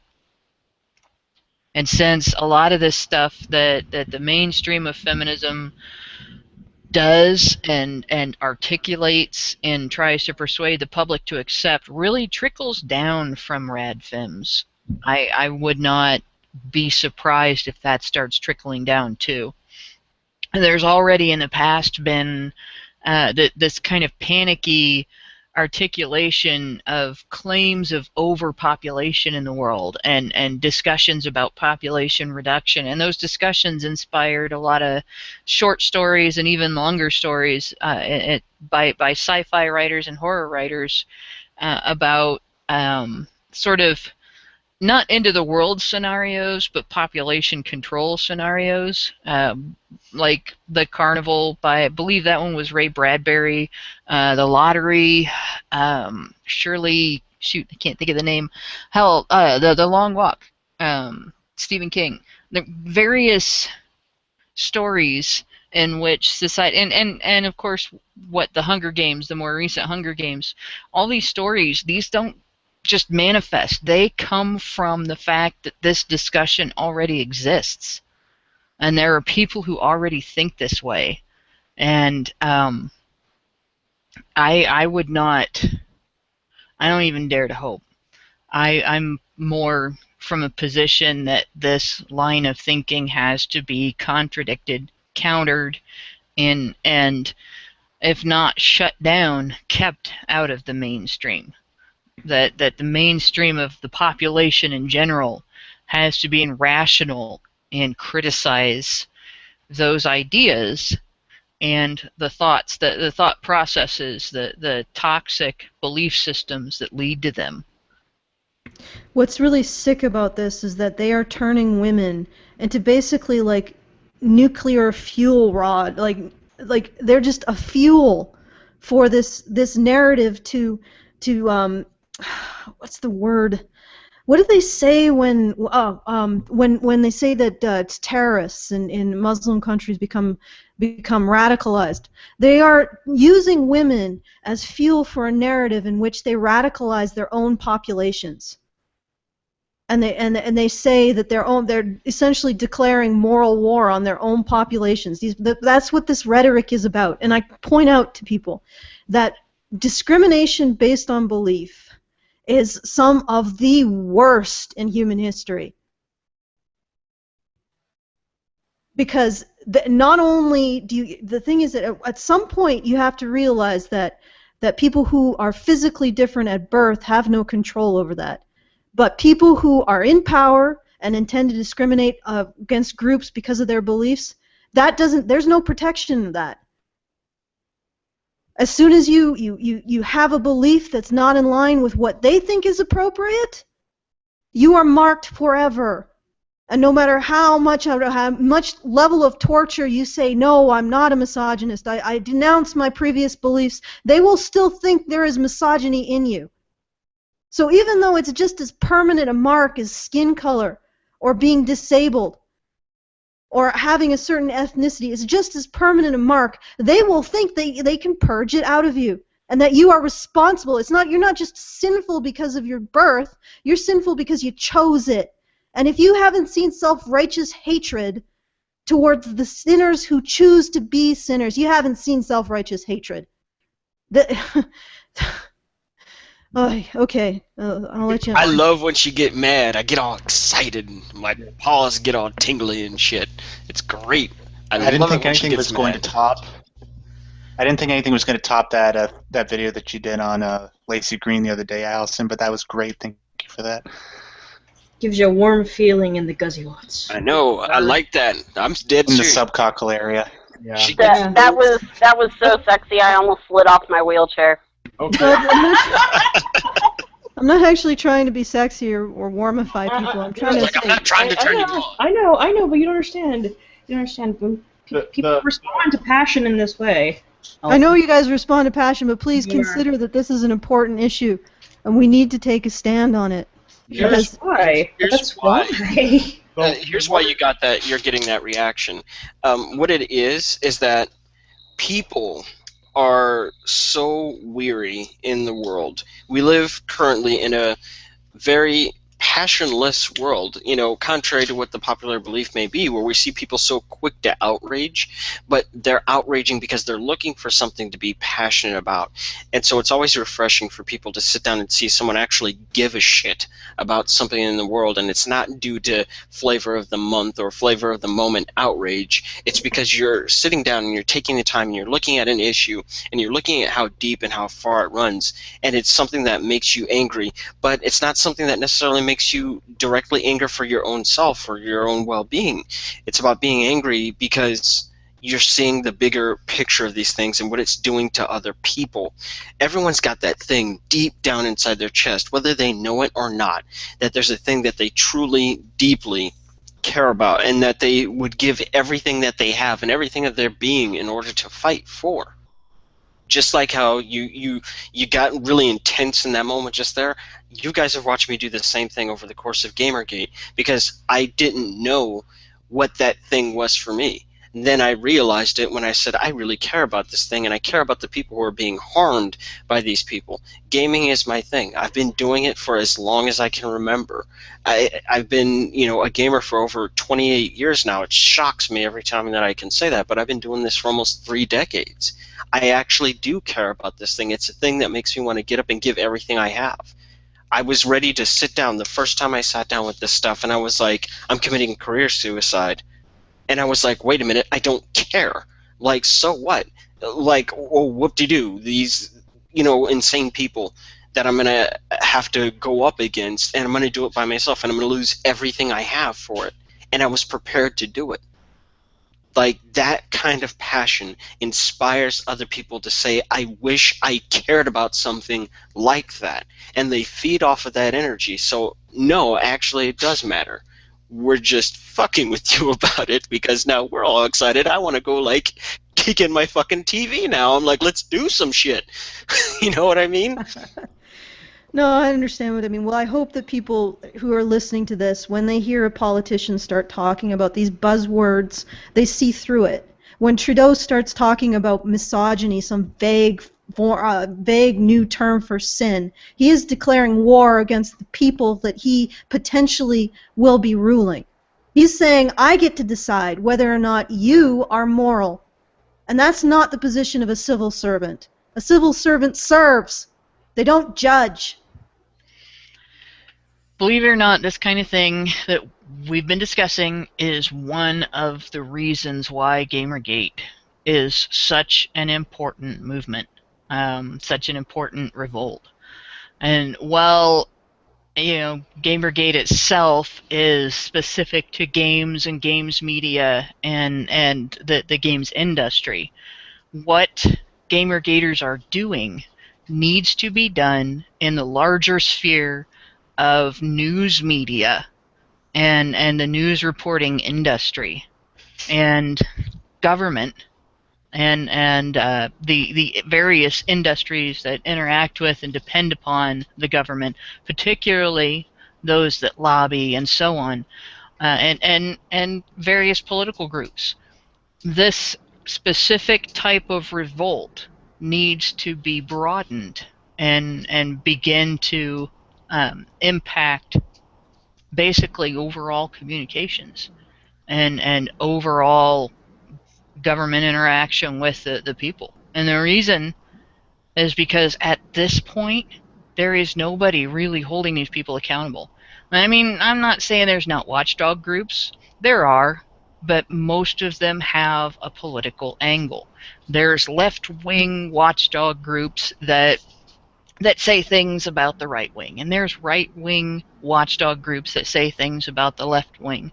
S3: And since a lot of this stuff that the mainstream of feminism does and articulates and tries to persuade the public to accept really trickles down from radfems, I would not be surprised if that starts trickling down too. And there's already in the past been this kind of panicky articulation of claims of overpopulation in the world, and discussions about population reduction, and those discussions inspired a lot of short stories and even longer stories by sci-fi writers and horror writers about sort of not end of the world scenarios, but population control scenarios, like the Carnival by, I believe that one was Ray Bradbury, the Lottery, Shirley, shoot, I can't think of the name, hell, the Long Walk, Stephen King. The various stories in which society, and of course what the Hunger Games, the more recent Hunger Games, all these stories, these don't just manifest. They come from the fact that this discussion already exists, and there are people who already think this way. And I would not, I don't even dare to hope. I'm more from a position that this line of thinking has to be contradicted, countered, and if not shut down, kept out of the mainstream. That the mainstream of the population in general has to be rational and criticize those ideas and the thoughts, the thought processes, the toxic belief systems that lead to them.
S4: What's really sick about this is that they are turning women into basically like nuclear fuel rod, like they're just a fuel for this narrative to what's the word? What do they say when they say that it's terrorists in Muslim countries become radicalized? They are using women as fuel for a narrative in which they radicalize their own populations, and they say that they're essentially declaring moral war on their own populations. That's what this rhetoric is about. And I point out to people that discrimination based on belief is some of the worst in human history. Because not only do you, the thing is that at some point you have to realize that people who are physically different at birth have no control over that. But people who are in power and intend to discriminate against groups because of their beliefs, there's no protection of that. As soon as you have a belief that's not in line with what they think is appropriate, you are marked forever. And no matter how much level of torture you say, no, I'm not a misogynist, I denounce my previous beliefs, they will still think there is misogyny in you. So even though it's just as permanent a mark as skin color or being disabled, or having a certain ethnicity is just as permanent a mark, they will think they can purge it out of you. and that you are responsible. You're not just sinful because of your birth, you're sinful because you chose it. And if you haven't seen self-righteous hatred towards the sinners who choose to be sinners, you haven't seen self-righteous hatred. Okay, I'll let you know.
S6: I love when she get mad. I get all excited and my paws get all tingly and shit. It's great.
S5: I didn't think anything was going to top. I didn't think anything was going to top that video that you did on Lacey Green the other day, Allison. But that was great. Thank you for that.
S2: Gives you a warm feeling in the guzzy lots.
S6: I know. I like that. I'm dead
S5: in
S6: serious.
S5: The subcockle area.
S1: Yeah.
S7: That was so sexy. I almost slid off my wheelchair.
S1: Okay.
S4: I'm not actually trying to be sexy or warmify people. I'm trying to say,
S6: I'm not trying to turn you on.
S2: I know, but you don't understand. You don't understand. When people respond to passion in this way.
S4: I know you guys respond to passion, but please consider that this is an important issue, and we need to take a stand on it.
S2: That's why.
S6: Here's why you got that. You're getting that reaction. What it is that people are so weary in the world. We live currently in a very passionless world, contrary to what the popular belief may be, where we see people so quick to outrage, but they're outraging because they're looking for something to be passionate about. And so it's always refreshing for people to sit down and see someone actually give a shit about something in the world, and it's not due to flavor of the month or flavor of the moment outrage. It's because you're sitting down and you're taking the time and you're looking at an issue and you're looking at how deep and how far it runs, and it's something that makes you angry, but it's not something that necessarily makes you directly angry for your own self or your own well-being. It's about being angry because you're seeing the bigger picture of these things and what it's doing to other people. Everyone's got that thing deep down inside their chest, whether they know it or not, that there's a thing that they truly, deeply care about and that they would give everything that they have and everything of their being in order to fight for. Just like how you got really intense in that moment just there, you guys have watched me do the same thing over the course of Gamergate because I didn't know what that thing was for me. And then I realized it when I said, I really care about this thing and I care about the people who are being harmed by these people. Gaming is my thing. I've been doing it for as long as I can remember. I've been, a gamer for over 28 years now. It shocks me every time that I can say that, but I've been doing this for almost 3 decades. I actually do care about this thing. It's a thing that makes me want to get up and give everything I have. I was ready to sit down the first time I sat down with this stuff, and I was like, I'm committing career suicide. And I was like, wait a minute, I don't care. Like, so what? Like, oh, whoop-de-doo, these, insane people that I'm going to have to go up against, and I'm going to do it by myself, and I'm going to lose everything I have for it. And I was prepared to do it. Like, that kind of passion inspires other people to say, I wish I cared about something like that. And they feed off of that energy. So, no, actually, it does matter. We're just fucking with you about it because now we're all excited. I want to go, kick in my fucking TV now. I'm like, let's do some shit. You know what I mean?
S4: No, I understand what I mean. Well, I hope that people who are listening to this, when they hear a politician start talking about these buzzwords, they see through it. When Trudeau starts talking about misogyny, some vague new term for sin, he is declaring war against the people that he potentially will be ruling. He's saying, I get to decide whether or not you are moral. And that's not the position of a civil servant. A civil servant serves. They don't judge.
S3: Believe it or not, this kind of thing that we've been discussing is one of the reasons why Gamergate is such an important movement, such an important revolt. And while Gamergate itself is specific to games and games media and the games industry, what Gamergaters are doing needs to be done in the larger sphere of news media and the news reporting industry and government and the various industries that interact with and depend upon the government, particularly those that lobby and so on, and various political groups. This specific type of revolt needs to be broadened and begin to impact basically overall communications and overall government interaction with the people. And the reason is because at this point, there is nobody really holding these people accountable. I mean, I'm not saying there's not watchdog groups. There are, but most of them have a political angle. There's left-wing watchdog groups that say things about the right wing, and there's right-wing watchdog groups that say things about the left wing.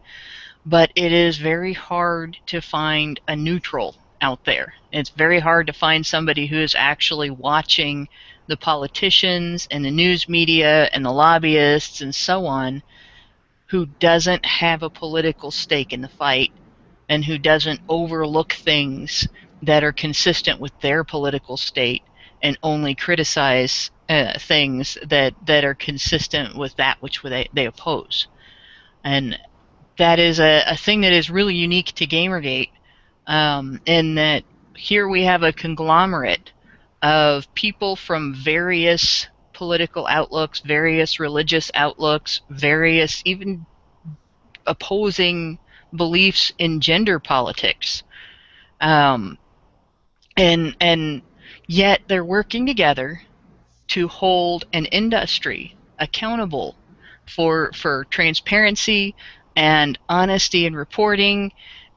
S3: But it is very hard to find a neutral out there. It's very hard to find somebody who is actually watching the politicians and the news media and the lobbyists and so on, who doesn't have a political stake in the fight and who doesn't overlook things that are consistent with their political state and only criticize things that are consistent with that which they oppose. And that is a thing that is really unique to Gamergate, in that here we have a conglomerate of people from various political outlooks, various religious outlooks, various even opposing beliefs in gender politics, and yet they're working together to hold an industry accountable for transparency and honesty in reporting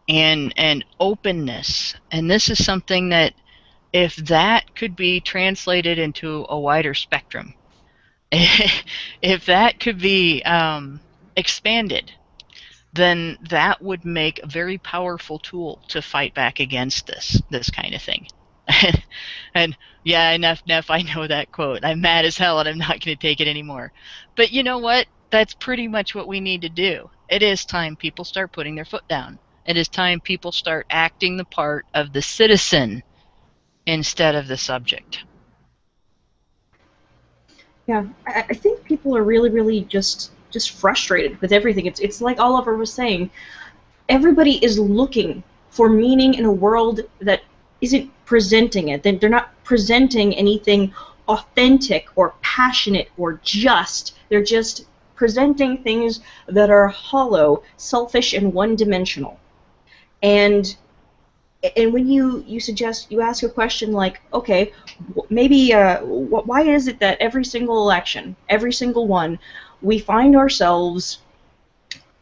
S3: and openness. And this is something that, if that could be translated into a wider spectrum, if that could be expanded, then that would make a very powerful tool to fight back against this kind of thing. And yeah, enough, I know that quote. I'm mad as hell and I'm not going to take it anymore. But you know what? That's pretty much what we need to do. It is time people start putting their foot down. It is time people start acting the part of the citizen instead of the subject.
S2: Yeah, I think people are really just frustrated with everything. It's like Oliver was saying. Everybody is looking for meaning in a world that isn't presenting it. They're not presenting anything authentic or passionate or just. They're just presenting things that are hollow, selfish, and one-dimensional. And when you ask a question like, okay, maybe why is it that every single election, every single one, we find ourselves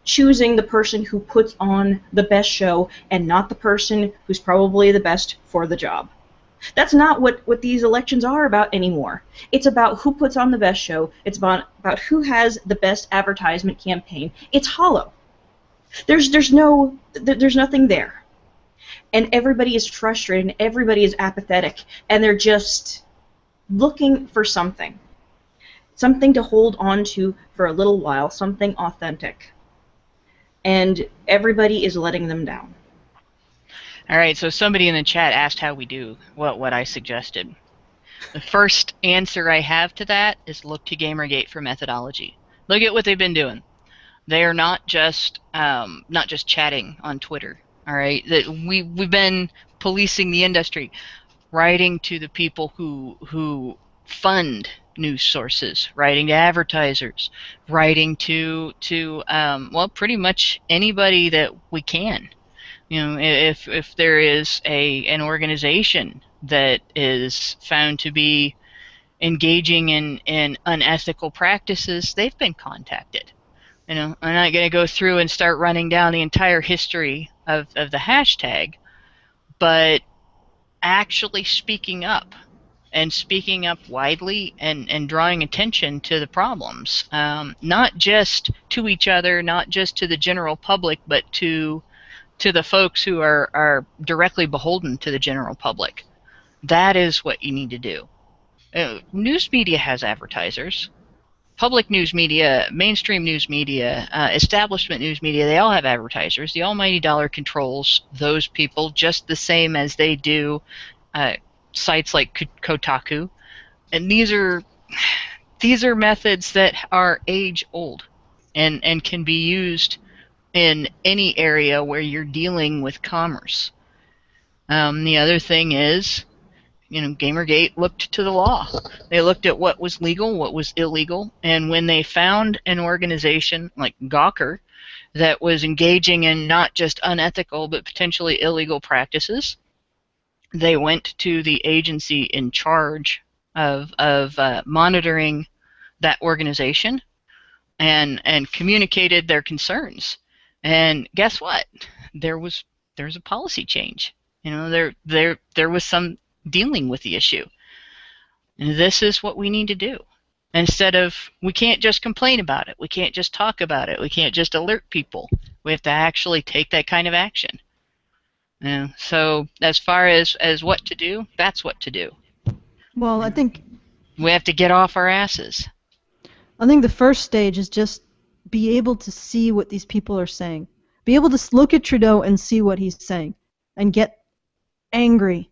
S2: choosing the person who puts on the best show and not the person who's probably the best for the job? That's not what these elections are about anymore. It's about who puts on the best show. It's about who has the best advertisement campaign. It's hollow. There's nothing there. And everybody is frustrated, and everybody is apathetic, and they're just looking for something to hold on to for a little while, something authentic. And everybody is letting them down.
S3: All right, so somebody in the chat asked how we do what I suggested. The first answer I have to that is look to Gamergate for methodology. Look at what they've been doing. They are not just chatting on Twitter. All right, that we've been policing the industry, writing to the people who fund news sources, writing to advertisers, writing to well, pretty much anybody that we can. You know, if there is an organization that is found to be engaging in unethical practices, they've been contacted. You know, I'm not going to go through and start running down the entire history of the hashtag, but actually speaking up and speaking up widely and drawing attention to the problems, not just to each other, not just to the general public, but to the folks who are directly beholden to the general public. That is what you need to do. News media has advertisers. Public news media, mainstream news media, establishment news media, they all have advertisers. The almighty dollar controls those people just the same as they do sites like Kotaku. And these are methods that are age old and can be used in any area where you're dealing with commerce. The other thing is, Gamergate looked to the law. They looked at what was legal, what was illegal, and when they found an organization like Gawker that was engaging in not just unethical but potentially illegal practices, they went to the agency in charge of monitoring that organization and communicated their concerns. And guess what? There's a policy change. There was some dealing with the issue. And this is what we need to do. Instead of, we can't just complain about it. We can't just talk about it. We can't just alert people. We have to actually take that kind of action. So as far as what to do, that's what to do.
S4: Well, I think
S3: we have to get off our asses.
S4: I think the first stage is just be able to see what these people are saying. Be able to look at Trudeau and see what he's saying and get angry.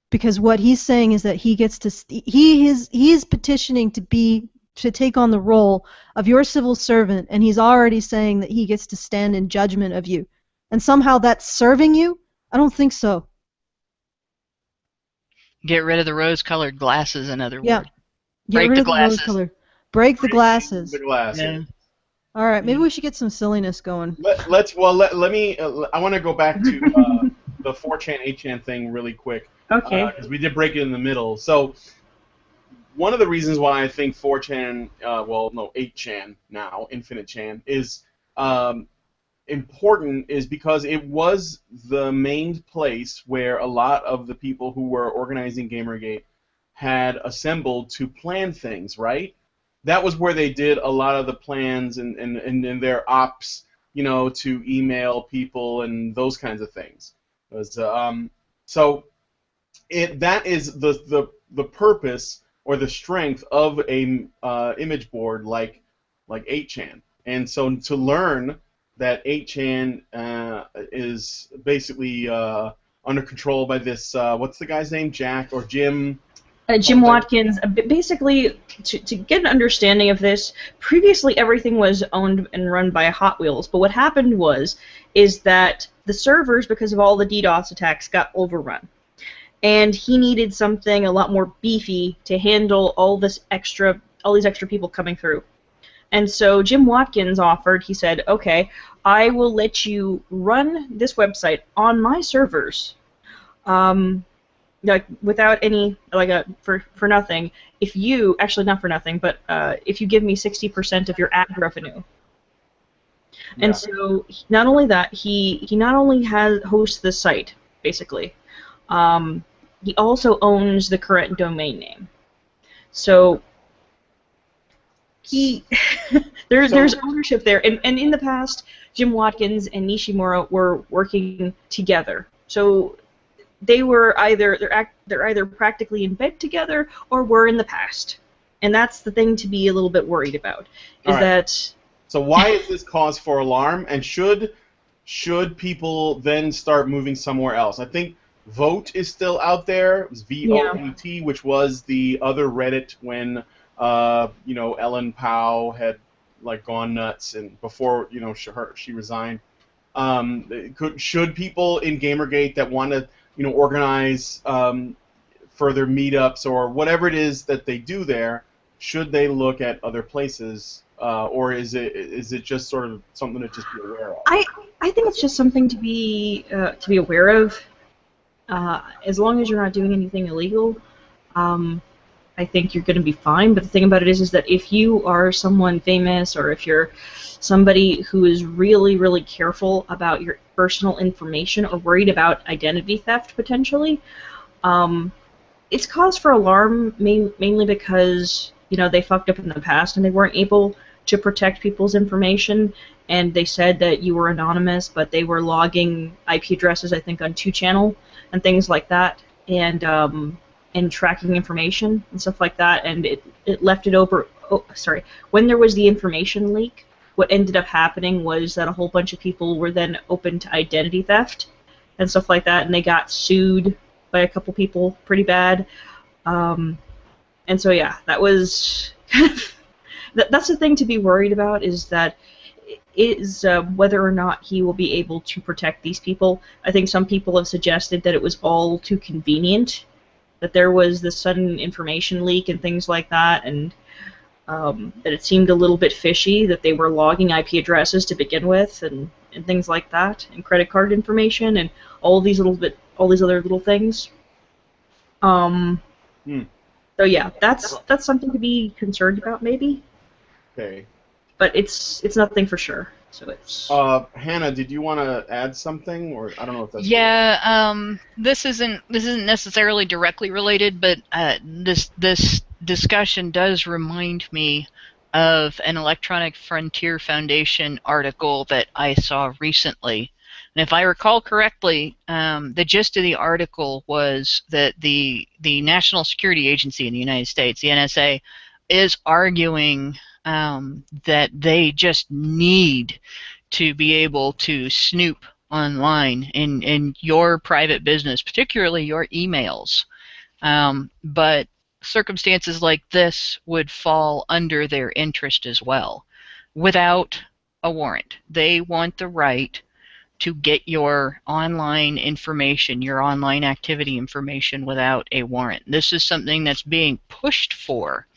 S4: Because what he's saying is that he gets to he is petitioning to take on the role of your civil servant, and he's already saying that he gets to stand in judgment of you. And somehow that's serving you? I don't think so.
S3: Get rid of the rose-colored glasses, in other words.
S4: Get rid of the rose-colored. Break the glasses.
S1: The glasses.
S3: Yeah.
S4: All right, maybe we should get some silliness going.
S1: Let me. I want to go back to the 4chan, 8chan thing really quick.
S2: Okay.
S1: Because we did break it in the middle. So one of the reasons why I think 4chan, 8chan now, Infinite Chan, is important is because it was the main place where a lot of the people who were organizing Gamergate had assembled to plan things, right? That was where they did a lot of the plans and their ops, to email people and those kinds of things. So that is the purpose or the strength of a image board like 8chan. And so to learn that 8chan is basically under control by this, what's the guy's name, Jack or Jim?
S2: Jim Watkins. Basically, to get an understanding of this, previously everything was owned and run by Hot Wheels, but what happened is that the servers, because of all the DDoS attacks, got overrun. And he needed something a lot more beefy to handle all these extra people coming through. And so Jim Watkins offered, he said, okay, I will let you run this website on my servers, without any, for nothing, if you, actually not for nothing, but if you give me 60% of your ad revenue. Yeah. And so not only that, he not only hosts the site, basically, he also owns the current domain name. So there's ownership there, and in the past, Jim Watkins and Nishimura were working together. So they were they're either practically in bed together or were in the past, and that's the thing to be a little bit worried about.
S1: So why is this cause for alarm? And should people then start moving somewhere else? I think Vote is still out there. It was VOET, which was the other Reddit when Ellen Pao had gone nuts, and before she resigned. Should people in Gamergate that want to organize further meetups or whatever it is that they do there, should they look at other places, or is it just sort of something to just be aware of?
S2: I think it's just something to be aware of. As long as you're not doing anything illegal, I think you're going to be fine. But the thing about it is that if you are someone famous, or if you're somebody who is really, really careful about your personal information or worried about identity theft potentially, it's cause for alarm mainly because they fucked up in the past and they weren't able to protect people's information, and they said that you were anonymous, but they were logging IP addresses, I think, on 2channel and things like that, and tracking information and stuff like that, and it left it over. Oh, sorry. When there was the information leak, what ended up happening was that a whole bunch of people were then open to identity theft and stuff like that, and they got sued by a couple people pretty bad. And so yeah, that was that's the thing to be worried about, is whether or not he will be able to protect these people. I think some people have suggested that it was all too convenient that there was this sudden information leak and things like that, and that it seemed a little bit fishy that they were logging IP addresses to begin with, and things like that, and credit card information, and all these other little things. So yeah, that's something to be concerned about, maybe.
S1: Okay.
S2: But it's nothing for sure. So it's.
S1: Hannah, did you want to add something, or I don't know if that's.
S3: Yeah. This isn't necessarily directly related, but this discussion does remind me of an Electronic Frontier Foundation article that I saw recently. And if I recall correctly, the gist of the article was that the National Security Agency in the United States, the NSA, is arguing that they just need to be able to snoop online in your private business, particularly your emails. But circumstances like this would fall under their interest as well, without a warrant. They want the right to get your online information, your online activity information, without a warrant. This is something that's being pushed for,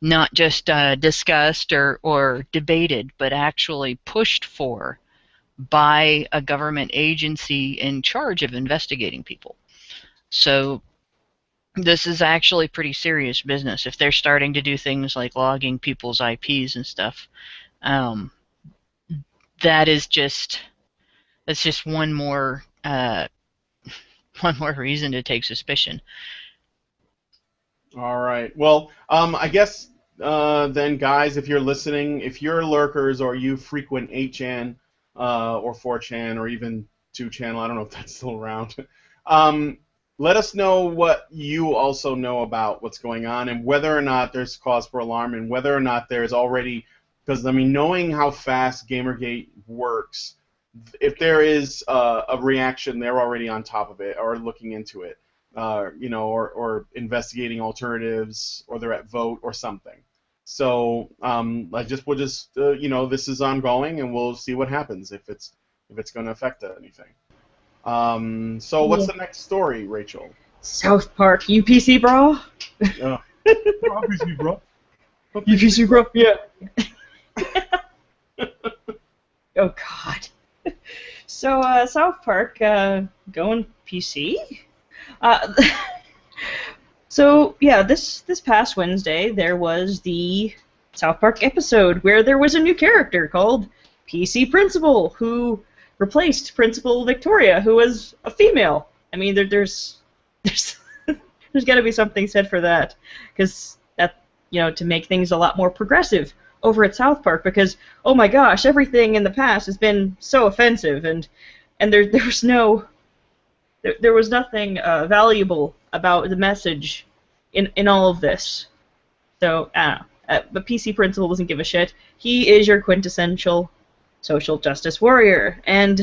S3: not just discussed or debated, but actually pushed for by a government agency in charge of investigating people. So this is actually pretty serious business. If they're starting to do things like logging people's IPs and stuff, that's just one more reason to take suspicion.
S1: All right. Well, I guess then, guys, if you're listening, if you're lurkers or you frequent 8chan or 4chan or even 2chan, I don't know if that's still around, let us know what you also know about what's going on and whether or not there's cause for alarm and whether or not there's already, because, I mean, knowing how fast Gamergate works, if there is a reaction, they're already on top of it or looking into it. Or investigating alternatives, or they're at vote or something. So this is ongoing, and we'll see what happens if it's going to affect anything. So what's the next story, Rachel?
S2: South Park, PC Brah?
S1: PC Brah.
S2: PC Brah, yeah. Oh God. So South Park going PC. So yeah, this past Wednesday there was the South Park episode where there was a new character called PC Principal who replaced Principal Victoria, who was a female. I mean, there's got to be something said for that, because that, to make things a lot more progressive over at South Park, because oh my gosh, everything in the past has been so offensive, and there was nothing valuable about the message in all of this. So, but PC Principal doesn't give a shit. He is your quintessential social justice warrior. And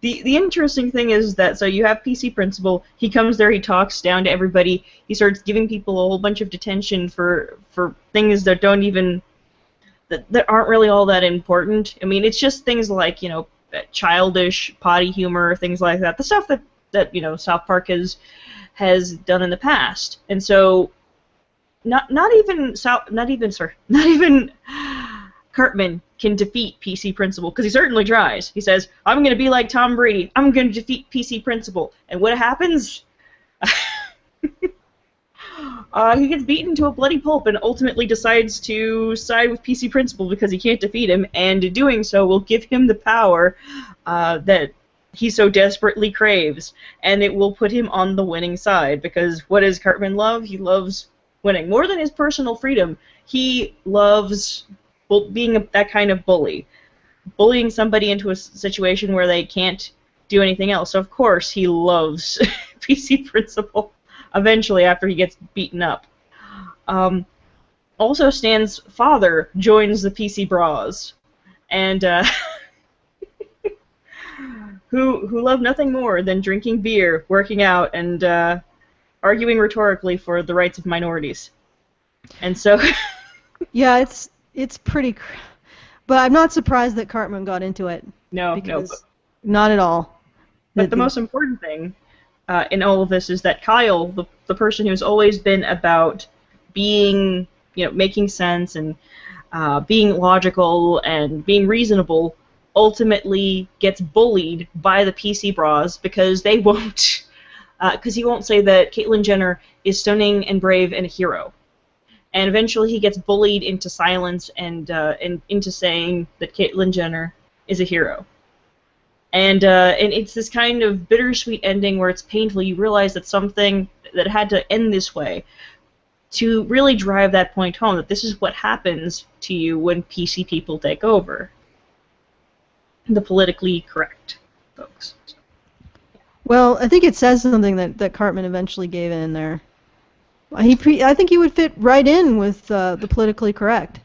S2: the interesting thing is that, so you have PC Principal, he comes there, he talks down to everybody, he starts giving people a whole bunch of detention for things that don't even, that aren't really all that important. I mean, it's just things like, childish potty humor, things like that, the stuff that South Park has done in the past. And so not even Cartman can defeat PC Principal, because he certainly tries. He says, I'm going to be like Tom Brady, I'm going to defeat PC Principal, and what happens? He gets beaten to a bloody pulp and ultimately decides to side with PC Principal because he can't defeat him, and doing so will give him the power that he so desperately craves, and it will put him on the winning side, because what does Cartman love? He loves winning. More than his personal freedom, he loves being that kind of bully. Bullying somebody into a situation where they can't do anything else. So of course he loves PC Principal eventually after he gets beaten up. Also, Stan's father joins the PC Brahs, and who love nothing more than drinking beer, working out, and arguing rhetorically for the rights of minorities. And so,
S4: yeah, it's pretty, but I'm not surprised that Cartman got into it.
S2: No,
S4: because not at all.
S2: But the most important thing in all of this is that Kyle, the person who's always been about being, making sense and being logical and being reasonable, ultimately gets bullied by the PC Brahs because they won't, because he won't say that Caitlyn Jenner is stunning and brave and a hero. And eventually he gets bullied into silence and into saying that Caitlyn Jenner is a hero. And it's this kind of bittersweet ending where it's painful. You realize that something that had to end this way to really drive that point home, that this is what happens to you when PC people take over. The politically correct folks.
S4: Well, I think it says something that Cartman eventually gave in there. I think he would fit right in with the politically correct.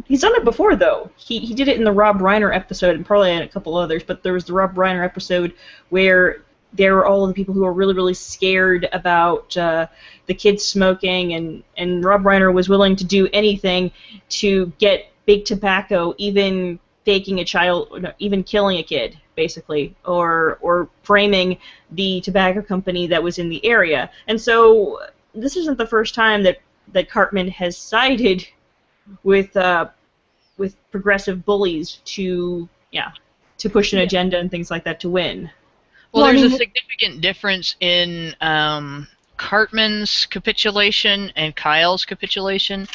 S2: He's done it before, though. He did it in the Rob Reiner episode, and probably in a couple others, but there was the Rob Reiner episode where there were all of the people who were really, really scared about the kids smoking, and Rob Reiner was willing to do anything to get big tobacco, even faking a child, even killing a kid, basically, or framing the tobacco company that was in the area. And so this isn't the first time that Cartman has sided with progressive bullies to push an agenda and things like that to win.
S3: Well, there's a significant difference in Cartman's capitulation and Kyle's capitulation.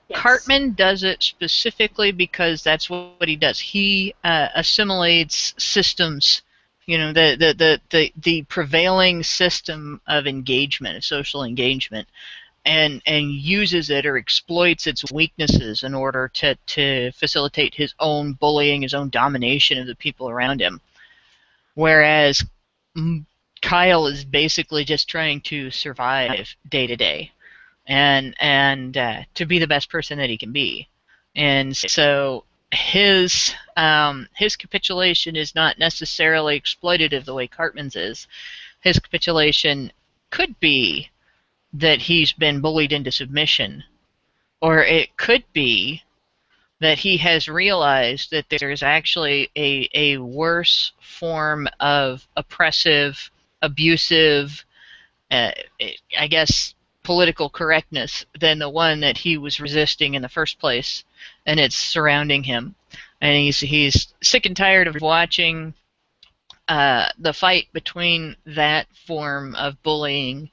S3: Yes. Cartman does it specifically because that's what he does. He assimilates systems, the prevailing system of engagement, of social engagement, and uses it or exploits its weaknesses in order to facilitate his own bullying, his own domination of the people around him. Whereas Kyle is basically just trying to survive day to day, and to be the best person that he can be, and so his capitulation is not necessarily exploitative the way Cartman's is. His capitulation could be that he's been bullied into submission, or it could be that he has realized that there's actually a worse form of oppressive, abusive, I guess, political correctness than the one that he was resisting in the first place, and it's surrounding him. And he's sick and tired of watching the fight between that form of bullying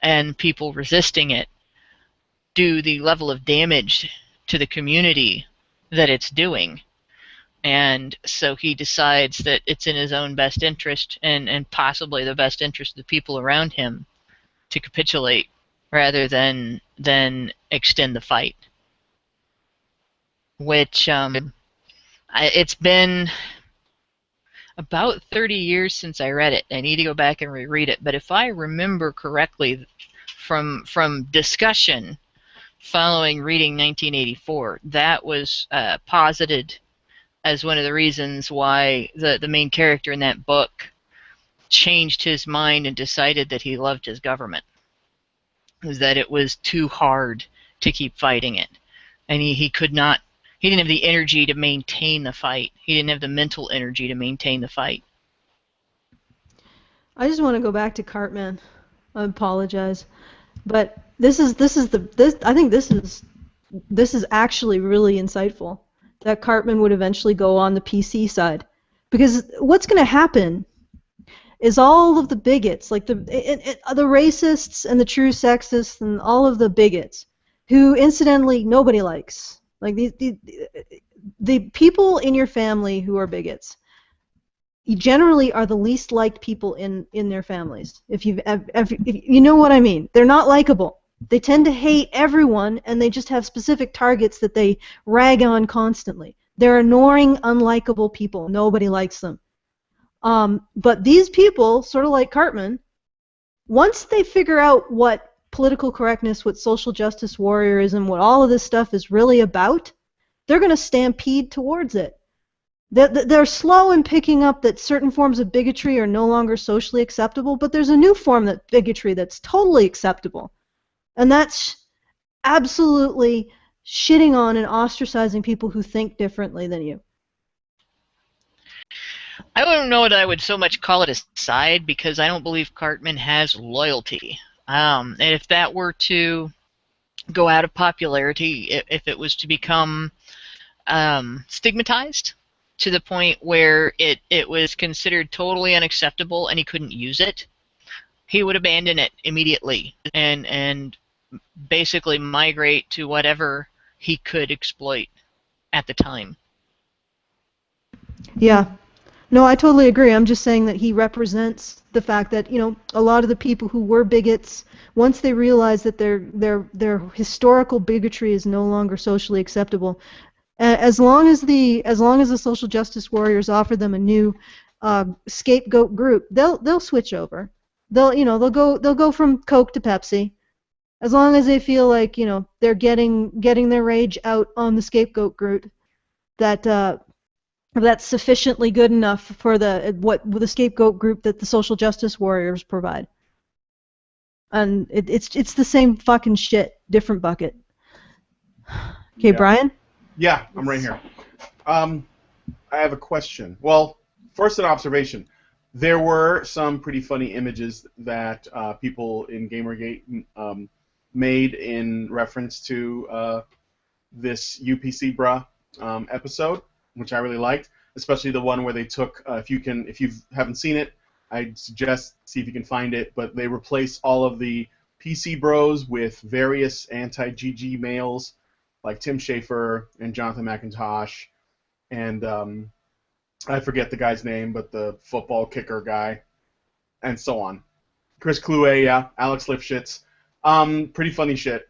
S3: and people resisting it do the level of damage to the community that it's doing. And so he decides that it's in his own best interest and possibly the best interest of the people around him to capitulate rather than extend the fight. Which it's been about 30 years since I read it. I need to go back and reread it. But if I remember correctly from discussion following reading 1984, that was posited as one of the reasons why the main character in that book changed his mind and decided that he loved his government. Was that it was too hard to keep fighting it. And he didn't have the energy to maintain the fight. He didn't have the mental energy to maintain the fight.
S4: I just want to go back to Cartman. I apologize, but I think this is actually really insightful that Cartman would eventually go on the PC side, because what's going to happen is all of the bigots, like the racists and the true sexists and all of the bigots, who incidentally nobody likes, like the people in your family who are bigots, you generally are the least liked people in their families. If you know what I mean, they're not likable. They tend to hate everyone, and they just have specific targets that they rag on constantly. They're annoying, unlikable people. Nobody likes them. But these people, sort of like Cartman, once they figure out what political correctness, what social justice warriorism, what all of this stuff is really about, they're going to stampede towards it. They're slow in picking up that certain forms of bigotry are no longer socially acceptable, but there's a new form of bigotry that's totally acceptable. And that's absolutely shitting on and ostracizing people who think differently than you.
S3: I don't know that I would so much call it a side, because I don't believe Cartman has loyalty. And if that were to go out of popularity, if it was to become stigmatized to the point where it was considered totally unacceptable and he couldn't use it, he would abandon it immediately and basically migrate to whatever he could exploit at the time.
S4: Yeah. No, I totally agree. I'm just saying that he represents the fact that, a lot of the people who were bigots, once they realize that their historical bigotry is no longer socially acceptable, as long as the social justice warriors offer them a new scapegoat group, they'll switch over. They'll go from Coke to Pepsi, as long as they feel like they're getting their rage out on the scapegoat group. That's sufficiently good enough for the scapegoat group that the social justice warriors provide. And it's the same fucking shit, different bucket. Okay,
S1: Yeah.
S4: Brian?
S1: Yeah, I'm right here. I have a question. Well, first an observation. There were some pretty funny images that people in Gamergate made in reference to this PC Brah episode, which I really liked, especially the one where they took, if you haven't seen it, I'd suggest see if you can find it, but they replace all of the PC bros with various anti-GG males, like Tim Schafer and Jonathan McIntosh, and I forget the guy's name, but the football kicker guy, and so on. Chris Kluwe, yeah, Alex Lifshitz. Pretty funny shit.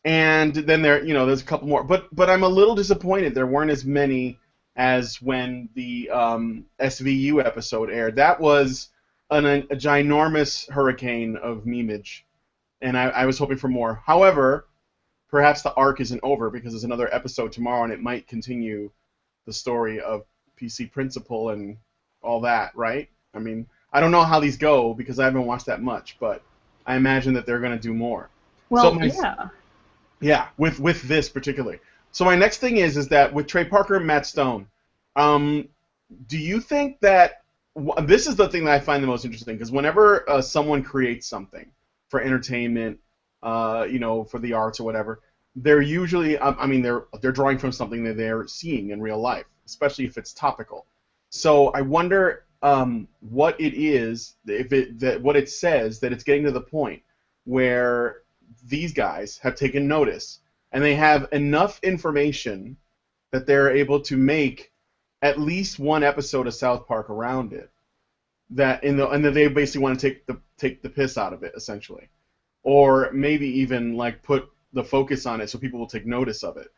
S1: And then there's a couple more, but I'm a little disappointed there weren't as many as when the SVU episode aired. That was a ginormous hurricane of memeage, and I was hoping for more. However, perhaps the arc isn't over because there's another episode tomorrow, and it might continue the story of PC Principal and all that, right? I mean, I don't know how these go because I haven't watched that much, but I imagine that they're going to do more.
S2: Well,
S1: So yeah, with this particularly. So my next thing is that with Trey Parker and Matt Stone, do you think that this is the thing that I find the most interesting? Because whenever someone creates something for entertainment, for the arts or whatever, they're usually, they're drawing from something that they're seeing in real life, especially if it's topical. So I wonder what it is, what it says that it's getting to the point where these guys have taken notice and they have enough information that they're able to make at least one episode of South Park around it. And that they basically want to take the piss out of it, essentially, or maybe even like put the focus on it so people will take notice of it.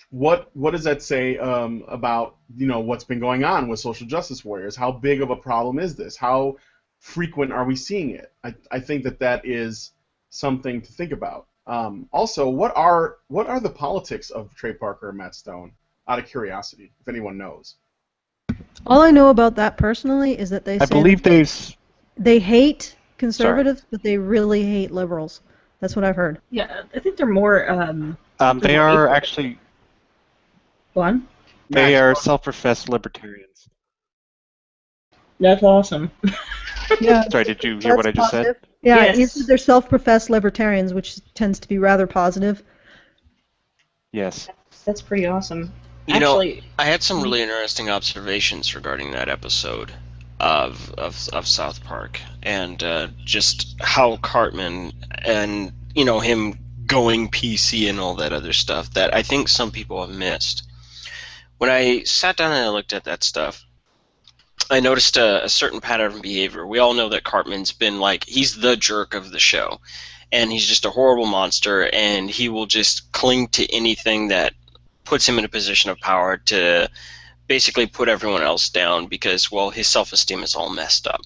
S1: What does that say about what's been going on with social justice warriors? How big of a problem is this? How frequent are we seeing it? I think that is something to think about. Also, what are the politics of Trey Parker and Matt Stone? Out of curiosity, if anyone knows.
S4: All I know about that personally is that they they hate conservatives, but they really hate liberals. That's what I've heard.
S2: Yeah, I think they're more.
S5: They are actually.
S2: One.
S5: They are self-professed libertarians.
S2: That's awesome.
S4: Yeah.
S5: Sorry, did you hear what I just said?
S4: Yeah,
S2: Yes.
S4: you said they're self-professed libertarians, which tends to be rather positive.
S5: Yes.
S2: That's pretty awesome.
S6: I had some really interesting observations regarding that episode of South Park, and just how Cartman and him going PC and all that other stuff that I think some people have missed. When I sat down and I looked at that stuff, I noticed a certain pattern of behavior. We all know that Cartman's been he's the jerk of the show, and he's just a horrible monster, and he will just cling to anything that puts him in a position of power to basically put everyone else down because, well, his self-esteem is all messed up,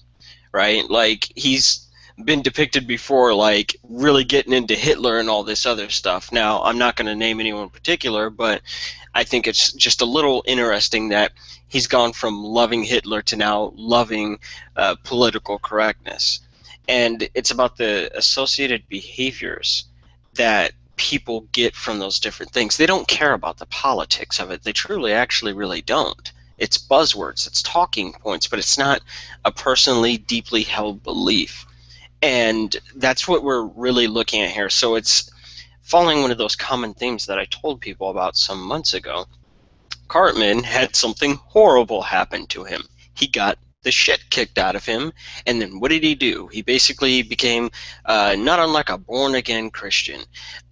S6: right? Like, he's been depicted before, like, really getting into Hitler and all this other stuff. Now, I'm not going to name anyone in particular, but I think it's just a little interesting that he's gone from loving Hitler to now loving political correctness. And it's about the associated behaviors that people get from those different things. They don't care about the politics of it. They truly actually really don't. It's buzzwords, it's talking points, but it's not a personally deeply held belief. And that's what we're really looking at here. So it's following one of those common themes that I told people about some months ago. Cartman had something horrible happen to him. He got the shit kicked out of him, and then what did he do? He basically became not unlike a born-again Christian,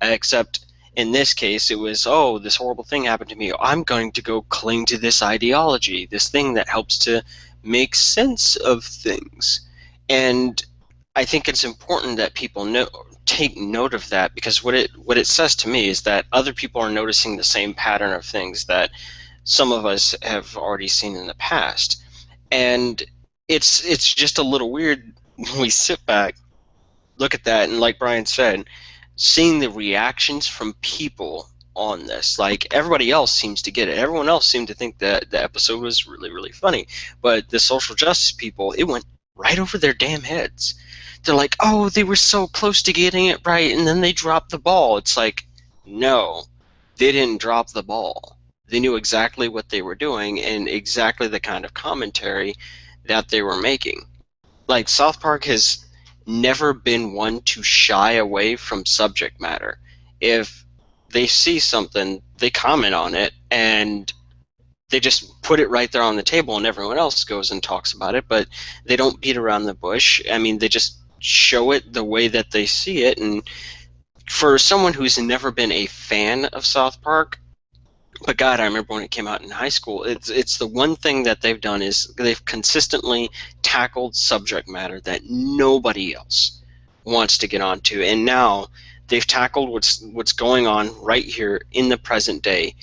S6: except in this case it was, oh, this horrible thing happened to me. I'm going to go cling to this ideology, this thing that helps to make sense of things. And I think it's important that people take note of that, because what it says to me is that other people are noticing the same pattern of things that some of us have already seen in the past. And it's just a little weird when we sit back, look at that, and like Brian said, seeing the reactions from people on this. Like, everybody else seems to get it. Everyone else seemed to think that the episode was really, really funny. But the social justice people, it went right over their damn heads. They're like, oh, they were so close to getting it right, and then they dropped the ball. It's like, no, they didn't drop the ball. They knew exactly what they were doing and exactly the kind of commentary that they were making. Like, South Park has never been one to shy away from subject matter. If they see something, they comment on it, and they just put it right there on the table, and everyone else goes and talks about it, but they don't beat around the bush. I mean, they just show it the way that they see it. And for someone who's never been a fan of South Park, but God, I remember when it came out in high school, it's the one thing that they've done is they've consistently tackled subject matter that nobody else wants to get onto. And now they've tackled what's going on right here in the present day,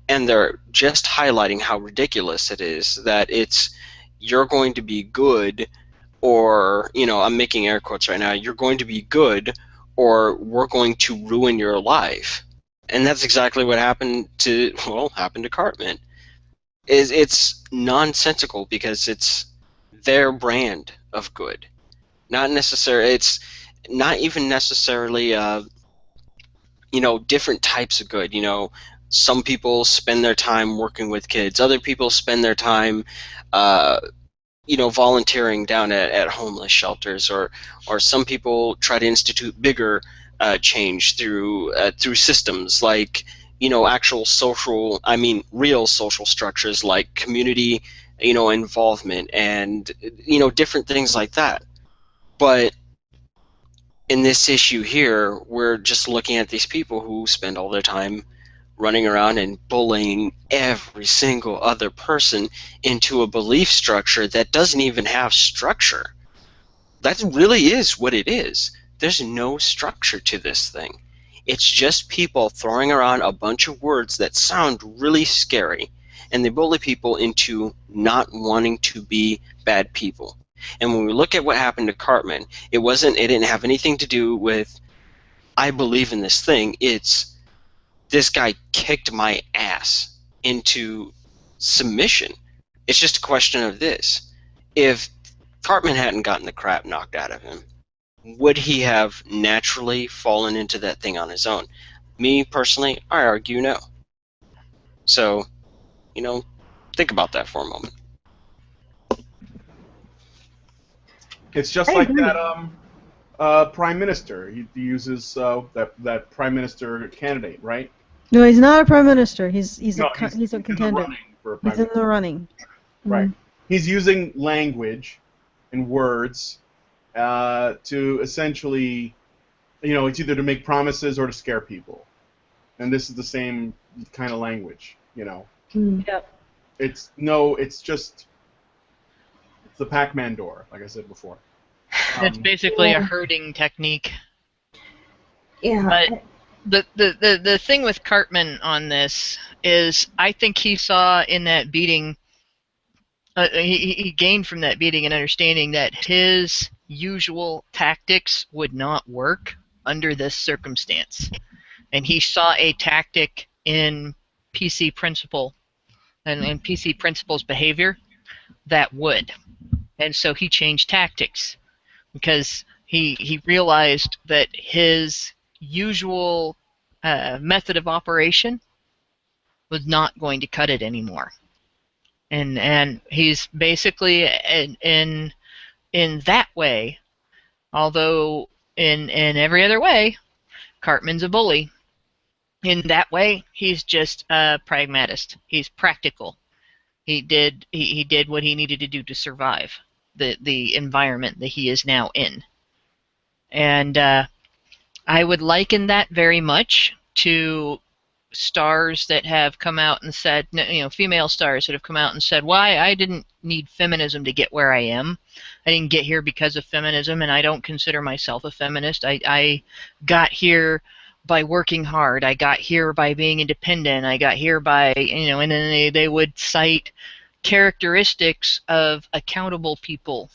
S6: and they're just highlighting how ridiculous it is that it's, you're going to be good, or, you know, I'm making air quotes right now, you're going to be good, or we're going to ruin your life. And that's exactly what happened to Cartman. It's nonsensical because it's their brand of good. It's not even necessarily different types of good. You know, some people spend their time working with kids, other people spend their time volunteering down at homeless shelters, or some people try to institute bigger change through systems like, real social structures like community, involvement, and different things like that. But in this issue here, we're just looking at these people who spend all their time running around and bullying every single other person into a belief structure that doesn't even have structure. That really is what it is. There's no structure to this thing. It's just people throwing around a bunch of words that sound really scary, and they bully people into not wanting to be bad people. And when we look at what happened to Cartman, it didn't have anything to do with, I believe in this thing. It's, this guy kicked my ass into submission. It's just a question of this. If Cartman hadn't gotten the crap knocked out of him, would he have naturally fallen into that thing on his own? Me, personally, I argue no. So, think about that for a moment.
S1: It's just like that prime minister. He uses that prime minister candidate, right?
S4: No, he's not a prime minister. He's a contender.
S1: He's
S4: in the running.
S1: Right. He's using language and words to essentially, it's either to make promises or to scare people. And this is the same kind of language,
S2: Yep.
S1: It's the Pac-Man door, like I said before.
S3: It's basically a herding technique.
S2: Yeah.
S3: But the thing with Cartman on this is, I think he saw in that beating, he gained from that beating an understanding that his usual tactics would not work under this circumstance. And he saw a tactic in PC Principle and in PC Principle's behavior that would. And so he changed tactics because he realized that his usual method of operation was not going to cut it anymore. and he's basically in that way, although in every other way, Cartman's a bully. In that way, he's just a pragmatist. He's practical. He did what he needed to do to survive the environment that he is now in. And I would liken that very much to stars that have come out and said, female stars that have come out and said, why, I didn't need feminism to get where I am. I didn't get here because of feminism, and I don't consider myself a feminist. I got here by working hard. I got here by being independent. I got here by, and then they would cite characteristics of accountable people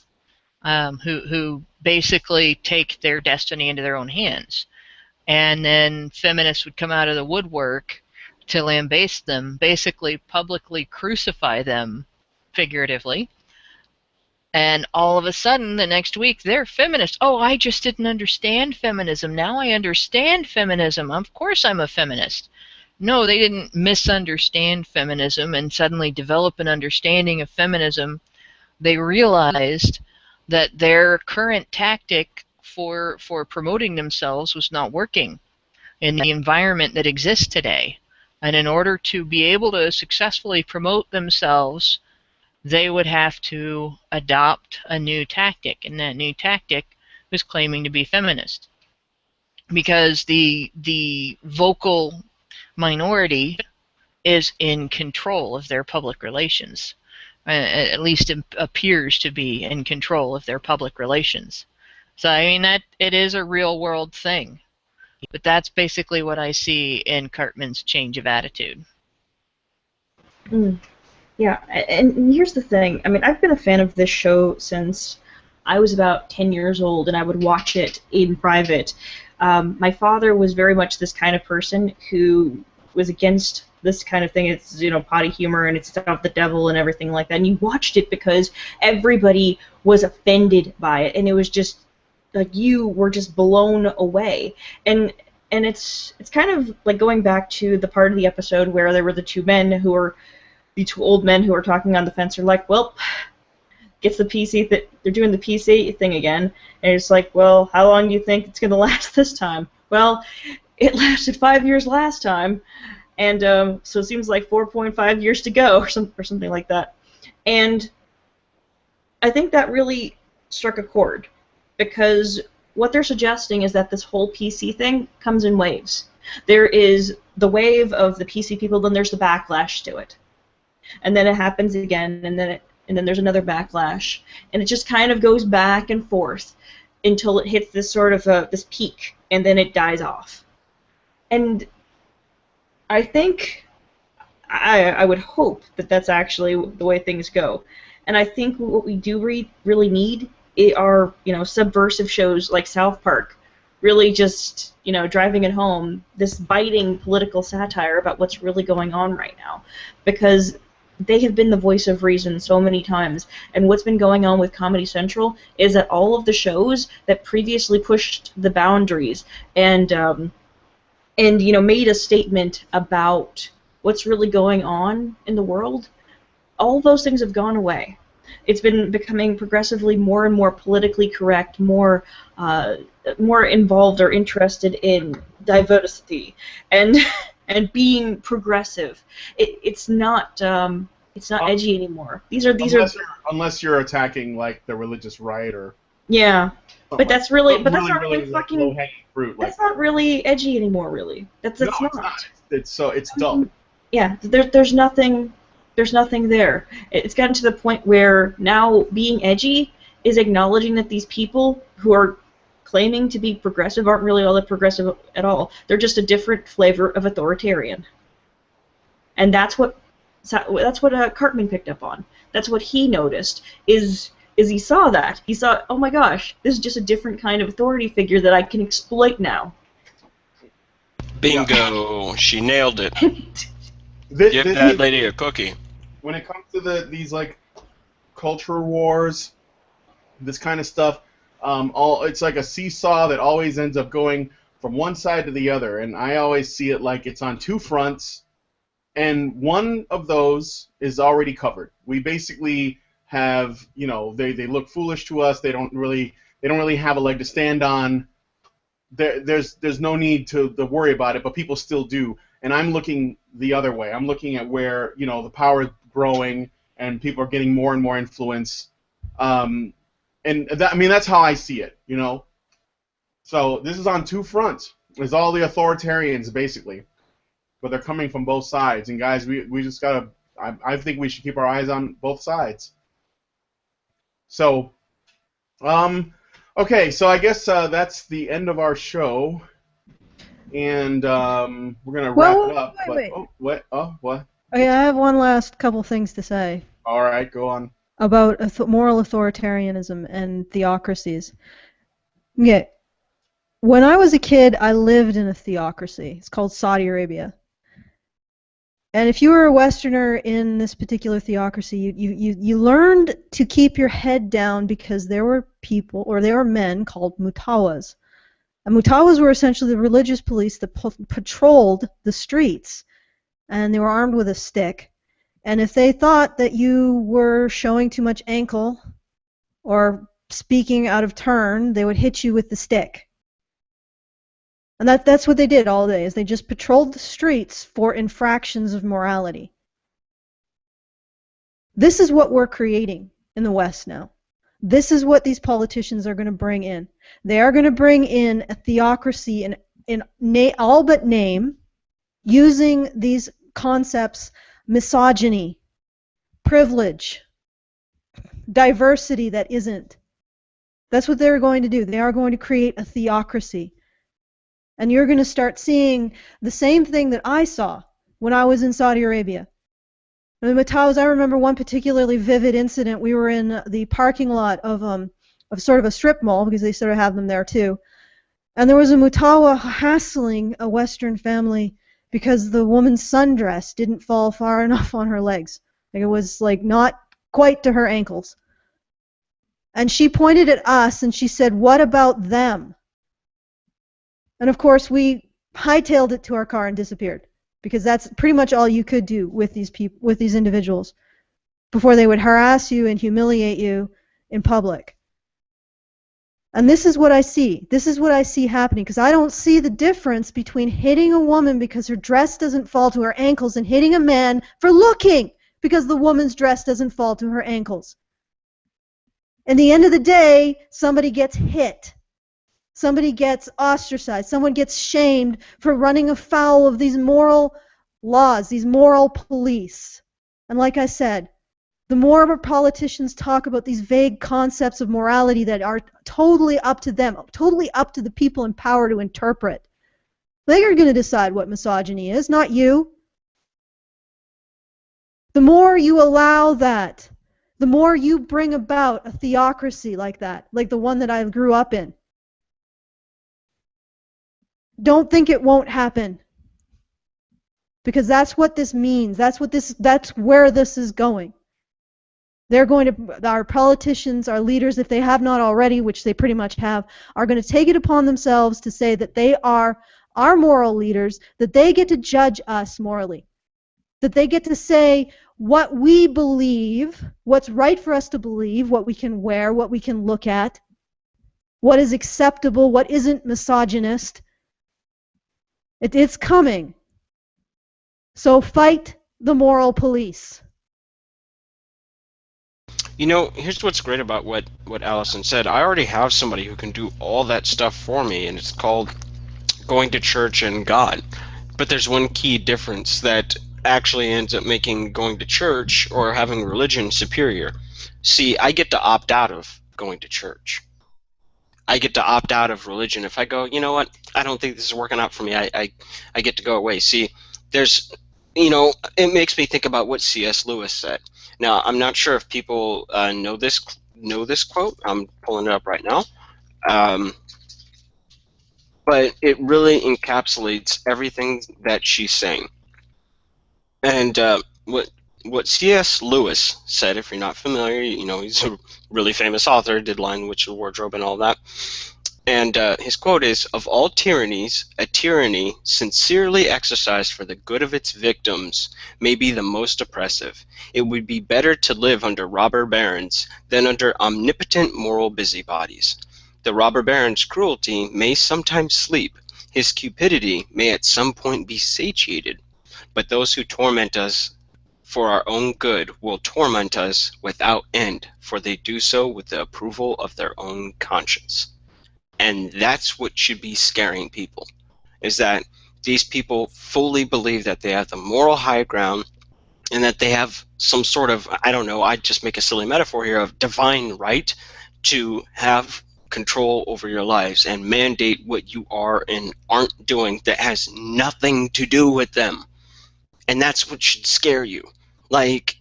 S3: who basically take their destiny into their own hands. And then feminists would come out of the woodwork to lambaste them, basically publicly crucify them, figuratively. And all of a sudden, the next week, they're feminists. Oh, I just didn't understand feminism. Now I understand feminism. Of course I'm a feminist. No, they didn't misunderstand feminism and suddenly develop an understanding of feminism. They realized that their current tactic for promoting themselves was not working in the environment that exists today. And in order to be able to successfully promote themselves, they would have to adopt a new tactic, and that new tactic was claiming to be feminist. Because the vocal minority is in control of their public relations. At least it appears to be in control of their public relations. So I mean that it is a real world thing, but that's basically what I see in Cartman's change of attitude.
S2: Yeah, and here's the thing. I mean, I've been a fan of this show since I was about 10 years old, and I would watch it in private. My father was very much this kind of person who was against this kind of thing. It's, potty humor and it's of the devil and everything like that. And you watched it because everybody was offended by it, and it was just like you were just blown away. And it's kind of like going back to the part of the episode where there were the two old men who are talking on the fence are like, well, gets the PC they're doing the PC thing again, and it's like, well, how long do you think it's going to last this time? Well, it lasted 5 years last time, and so it seems like 4.5 years to go, or something like that. And I think that really struck a chord, because what they're suggesting is that this whole PC thing comes in waves. There is the wave of the PC people, then there's the backlash to it. And then it happens again, and then there's another backlash, and it just kind of goes back and forth until it hits this sort of this peak, and then it dies off. And I think I would hope that that's actually the way things go. And I think what we do really need are subversive shows like South Park, really just driving it home, this biting political satire about what's really going on right now, because they have been the voice of reason so many times. And what's been going on with Comedy Central is that all of the shows that previously pushed the boundaries and made a statement about what's really going on in the world, all those things have gone away. It's been becoming progressively more and more politically correct, more involved or interested in diversity and being progressive. It's not edgy anymore.
S1: Unless you're attacking like the religious right or
S2: but that's really that's not
S1: really
S2: fucking
S1: low-hanging fruit.
S2: That's not really edgy anymore, really. That's
S1: no,
S2: not.
S1: It's dull.
S2: Yeah, there's nothing there. It's gotten to the point where now being edgy is acknowledging that these people who are claiming to be progressive aren't really all that progressive at all. They're just a different flavor of authoritarian. And that's what Cartman picked up on. That's what he noticed, is he saw that. He saw, oh my gosh, this is just a different kind of authority figure that I can exploit now.
S6: Bingo! She nailed it. Give that lady a cookie.
S1: When it comes to these like culture wars, this kind of stuff, it's like a seesaw that always ends up going from one side to the other, and I always see it like it's on two fronts, And one of those is already covered. We basically have, they look foolish to us. They don't really have a leg to stand on. There's no need to worry about it, but people still do. And I'm looking the other way. I'm looking at where, the power is growing and people are getting more and more influence. And that's how I see it, So this is on two fronts. It's all the authoritarians, basically. But they're coming from both sides. And guys, we just gotta, I think we should keep our eyes on both sides. So, okay, so I guess that's the end of our show. And we're going to wrap it up.
S4: Wait.
S1: Oh, what? Oh, what?
S4: Okay, I have one last couple things to say.
S1: All right, go on.
S4: About moral authoritarianism and theocracies. Yeah. When I was a kid, I lived in a theocracy. It's called Saudi Arabia. And if you were a Westerner in this particular theocracy, you learned to keep your head down because there were people, or there were men called mutawas. And mutawas were essentially the religious police that patrolled the streets. And they were armed with a stick. And if they thought that you were showing too much ankle or speaking out of turn, they would hit you with the stick. And that's what they did all day, is they just patrolled the streets for infractions of morality. This is what we're creating in the West now. This is what these politicians are going to bring in. They are going to bring in a theocracy in all but name, using these concepts: misogyny, privilege, diversity that isn't. That's what they're going to do. They are going to create a theocracy. And you're going to start seeing the same thing that I saw when I was in Saudi Arabia. The Mutawas, I remember one particularly vivid incident. We were in the parking lot of sort of a strip mall, because they sort of have them there too. And there was a Mutawa hassling a Western family because the woman's sundress didn't fall far enough on her legs. Like, it was like not quite to her ankles. And she pointed at us and she said, "What about them?" And of course we hightailed it to our car and disappeared, because that's pretty much all you could do with these people, with these individuals, before they would harass you and humiliate you in public. And this is what I see. This is what I see happening, because I don't see the difference between hitting a woman because her dress doesn't fall to her ankles and hitting a man for looking because the woman's dress doesn't fall to her ankles. At the end of the day, somebody gets hit. Somebody gets ostracized. Someone gets shamed for running afoul of these moral laws, these moral police. And like I said, the more our politicians talk about these vague concepts of morality that are totally up to them, totally up to the people in power to interpret, they are going to decide what misogyny is, not you. The more you allow that, the more you bring about a theocracy like that, like the one that I grew up in. Don't think it won't happen, because that's what this means. That's where this is going. They're going to, our politicians, our leaders, if they have not already, which they pretty much have, are going to take it upon themselves to say that they are our moral leaders, that they get to judge us morally, that they get to say what we believe, what's right for us to believe, what we can wear, what we can look at, what is acceptable, what isn't misogynist. It's coming. So fight the moral police.
S6: You know, here's what's great about what Allison said. I already have somebody who can do all that stuff for me, and it's called going to church and God. But there's one key difference that actually ends up making going to church or having religion superior. See, I get to opt out of going to church. I get to opt out of religion. If I go, you know what, I don't think this is working out for me, I get to go away. See, there's, it makes me think about what C.S. Lewis said. Now, I'm not sure if people know this quote. I'm pulling it up right now. But it really encapsulates everything that she's saying. And what C.S. Lewis said, if you're not familiar, he's a really famous author, did Lion, the Witch, and the Wardrobe, and all that. And his quote is, "Of all tyrannies, a tyranny sincerely exercised for the good of its victims may be the most oppressive. It would be better to live under robber barons than under omnipotent moral busybodies. The robber baron's cruelty may sometimes sleep. His cupidity may at some point be satiated. But those who torment us for our own good will torment us without end, for they do so with the approval of their own conscience." And that's what should be scaring people, is that these people fully believe that they have the moral high ground and that they have some sort of, I don't know, I'd just make a silly metaphor here, of divine right to have control over your lives and mandate what you are and aren't doing that has nothing to do with them. And that's what should scare you. Like,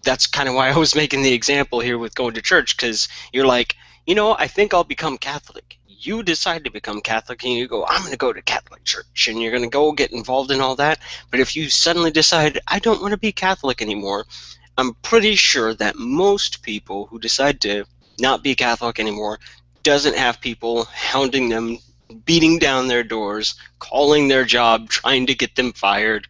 S6: that's kind of why I was making the example here with going to church, because you're like, you know, I think I'll become Catholic. You decide to become Catholic and you go, I'm going to go to Catholic church, and you're going to go get involved in all that. But if you suddenly decide, I don't want to be Catholic anymore, I'm pretty sure that most people who decide to not be Catholic anymore doesn't have people hounding them, beating down their doors, calling their job, trying to get them fired,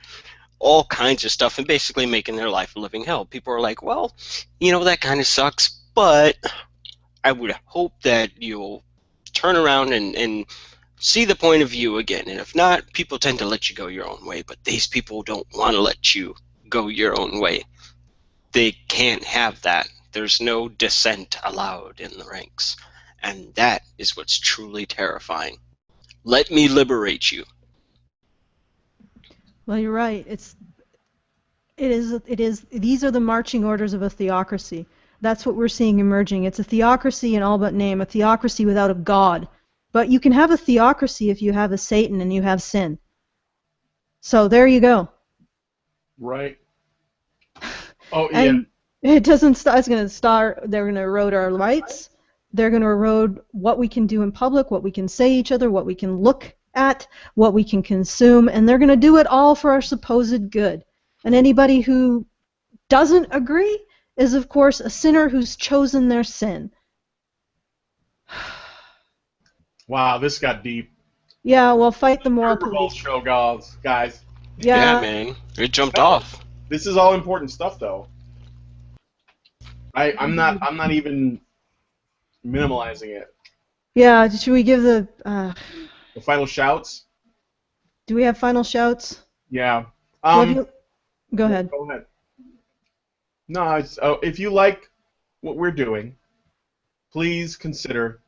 S6: all kinds of stuff, and basically making their life a living hell. People are like, well, you know, that kind of sucks, but I would hope that you'll turn around and see the point of view again. And if not, people tend to let you go your own way. But these people don't want to let you go your own way. They can't have that. There's no dissent allowed in the ranks. And that is what's truly terrifying. Let me liberate you.
S4: Well, you're right. It is. These are the marching orders of a theocracy. That's what we're seeing emerging. It's a theocracy in all but name, a theocracy without a god. But you can have a theocracy if you have a Satan and you have sin. So there you go.
S1: Right. Oh,
S4: and
S1: yeah.
S4: It doesn't start. It's going to start. They're going to erode our rights. They're going to erode what we can do in public, what we can say to each other, what we can look at, what we can consume, and they're going to do it all for our supposed good. And anybody who doesn't agree is, of course, a sinner who's chosen their sin.
S1: Wow, this got deep.
S4: Yeah, well, fight the moral
S1: NerdRevolt
S4: police.
S1: show, guys.
S6: Yeah, man. It jumped off.
S1: This is all important stuff, though. I'm not even minimalizing it.
S4: Yeah, should we give the
S1: final shouts?
S4: Do we have final shouts?
S1: Yeah.
S4: Go ahead.
S1: Go ahead. No, if you like what we're doing, please consider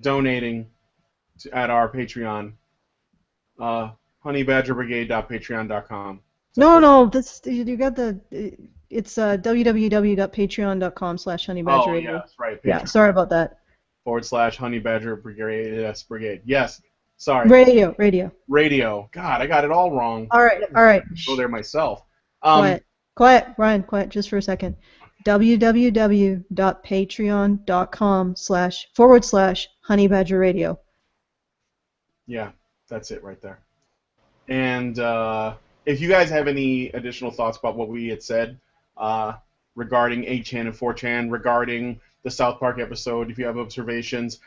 S1: donating at our Patreon, honeybadgerbrigade.patreon.com.
S4: No, you got the. It's www.patreon.com/honeybadgerradio.
S1: Oh, yeah, that's right. Patreon.
S4: Yeah, sorry about that.
S1: /honeybadgerbrigade. Yes, brigade. Yes. Sorry.
S4: Radio.
S1: God, I got it all wrong.
S4: All right.
S1: Go there myself.
S4: Quiet, Ryan, quiet just for a second. www.patreon.com//honeybadgerradio.
S1: Yeah, that's it right there. And if you guys have any additional thoughts about what we had said regarding Achan and 4chan, regarding the South Park episode, if you have observations,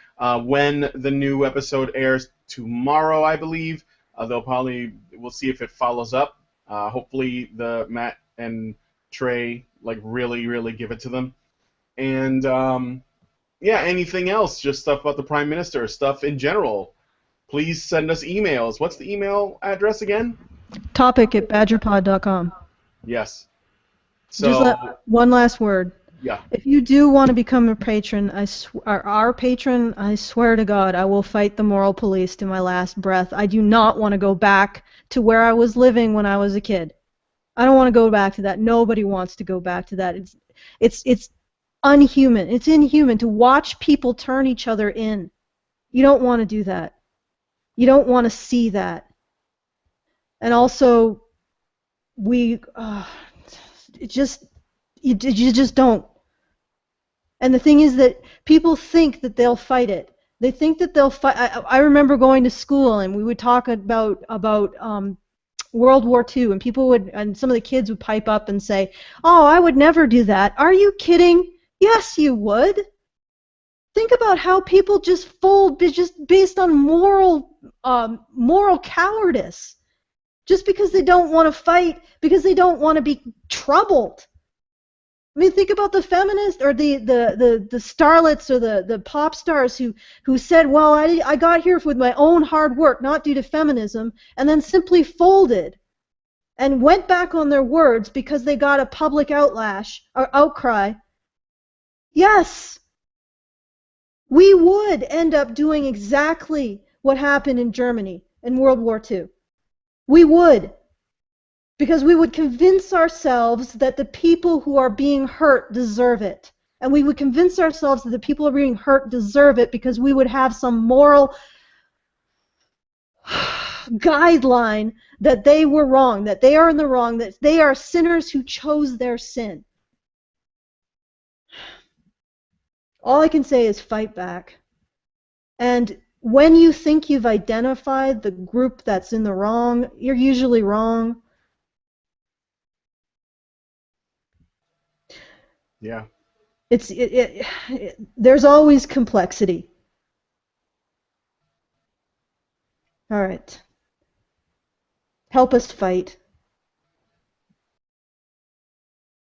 S1: when the new episode airs tomorrow, I believe, we'll see if it follows up. Hopefully Matt and Trey really give it to them. And anything else, just stuff about the Prime Minister, stuff in general, please send us emails. What's the email address again?
S4: topic@badgerpod.com.
S1: Yes. So
S4: just one last word.
S1: Yeah.
S4: If you do want to become a patron, our patron, I swear to God, I will fight the moral police to my last breath. I do not want to go back to where I was living when I was a kid. I don't want to go back to that. Nobody wants to go back to that. It's unhuman. It's inhuman to watch people turn each other in. You don't want to do that. You don't want to see that. And also, you just don't. And the thing is that people think that they'll fight it. They think that they'll fight. I remember going to school and we would talk about World War II, and some of the kids would pipe up and say, "Oh, I would never do that." Are you kidding? Yes, you would. Think about how people just fold just based on moral cowardice, just because they don't want to fight, because they don't want to be troubled. I mean, think about the feminists or the starlets or the pop stars who said, well, I got here with my own hard work, not due to feminism, and then simply folded and went back on their words because they got a public outcry. Yes, we would end up doing exactly what happened in Germany in World War II. We would. Because we would convince ourselves that the people who are being hurt deserve it. And we would convince ourselves that the people who are being hurt deserve it because we would have some moral guideline that they were wrong, that they are in the wrong, that they are sinners who chose their sin. All I can say is fight back. And when you think you've identified the group that's in the wrong, you're usually wrong.
S1: Yeah.
S4: There's always complexity. All right. Help us fight.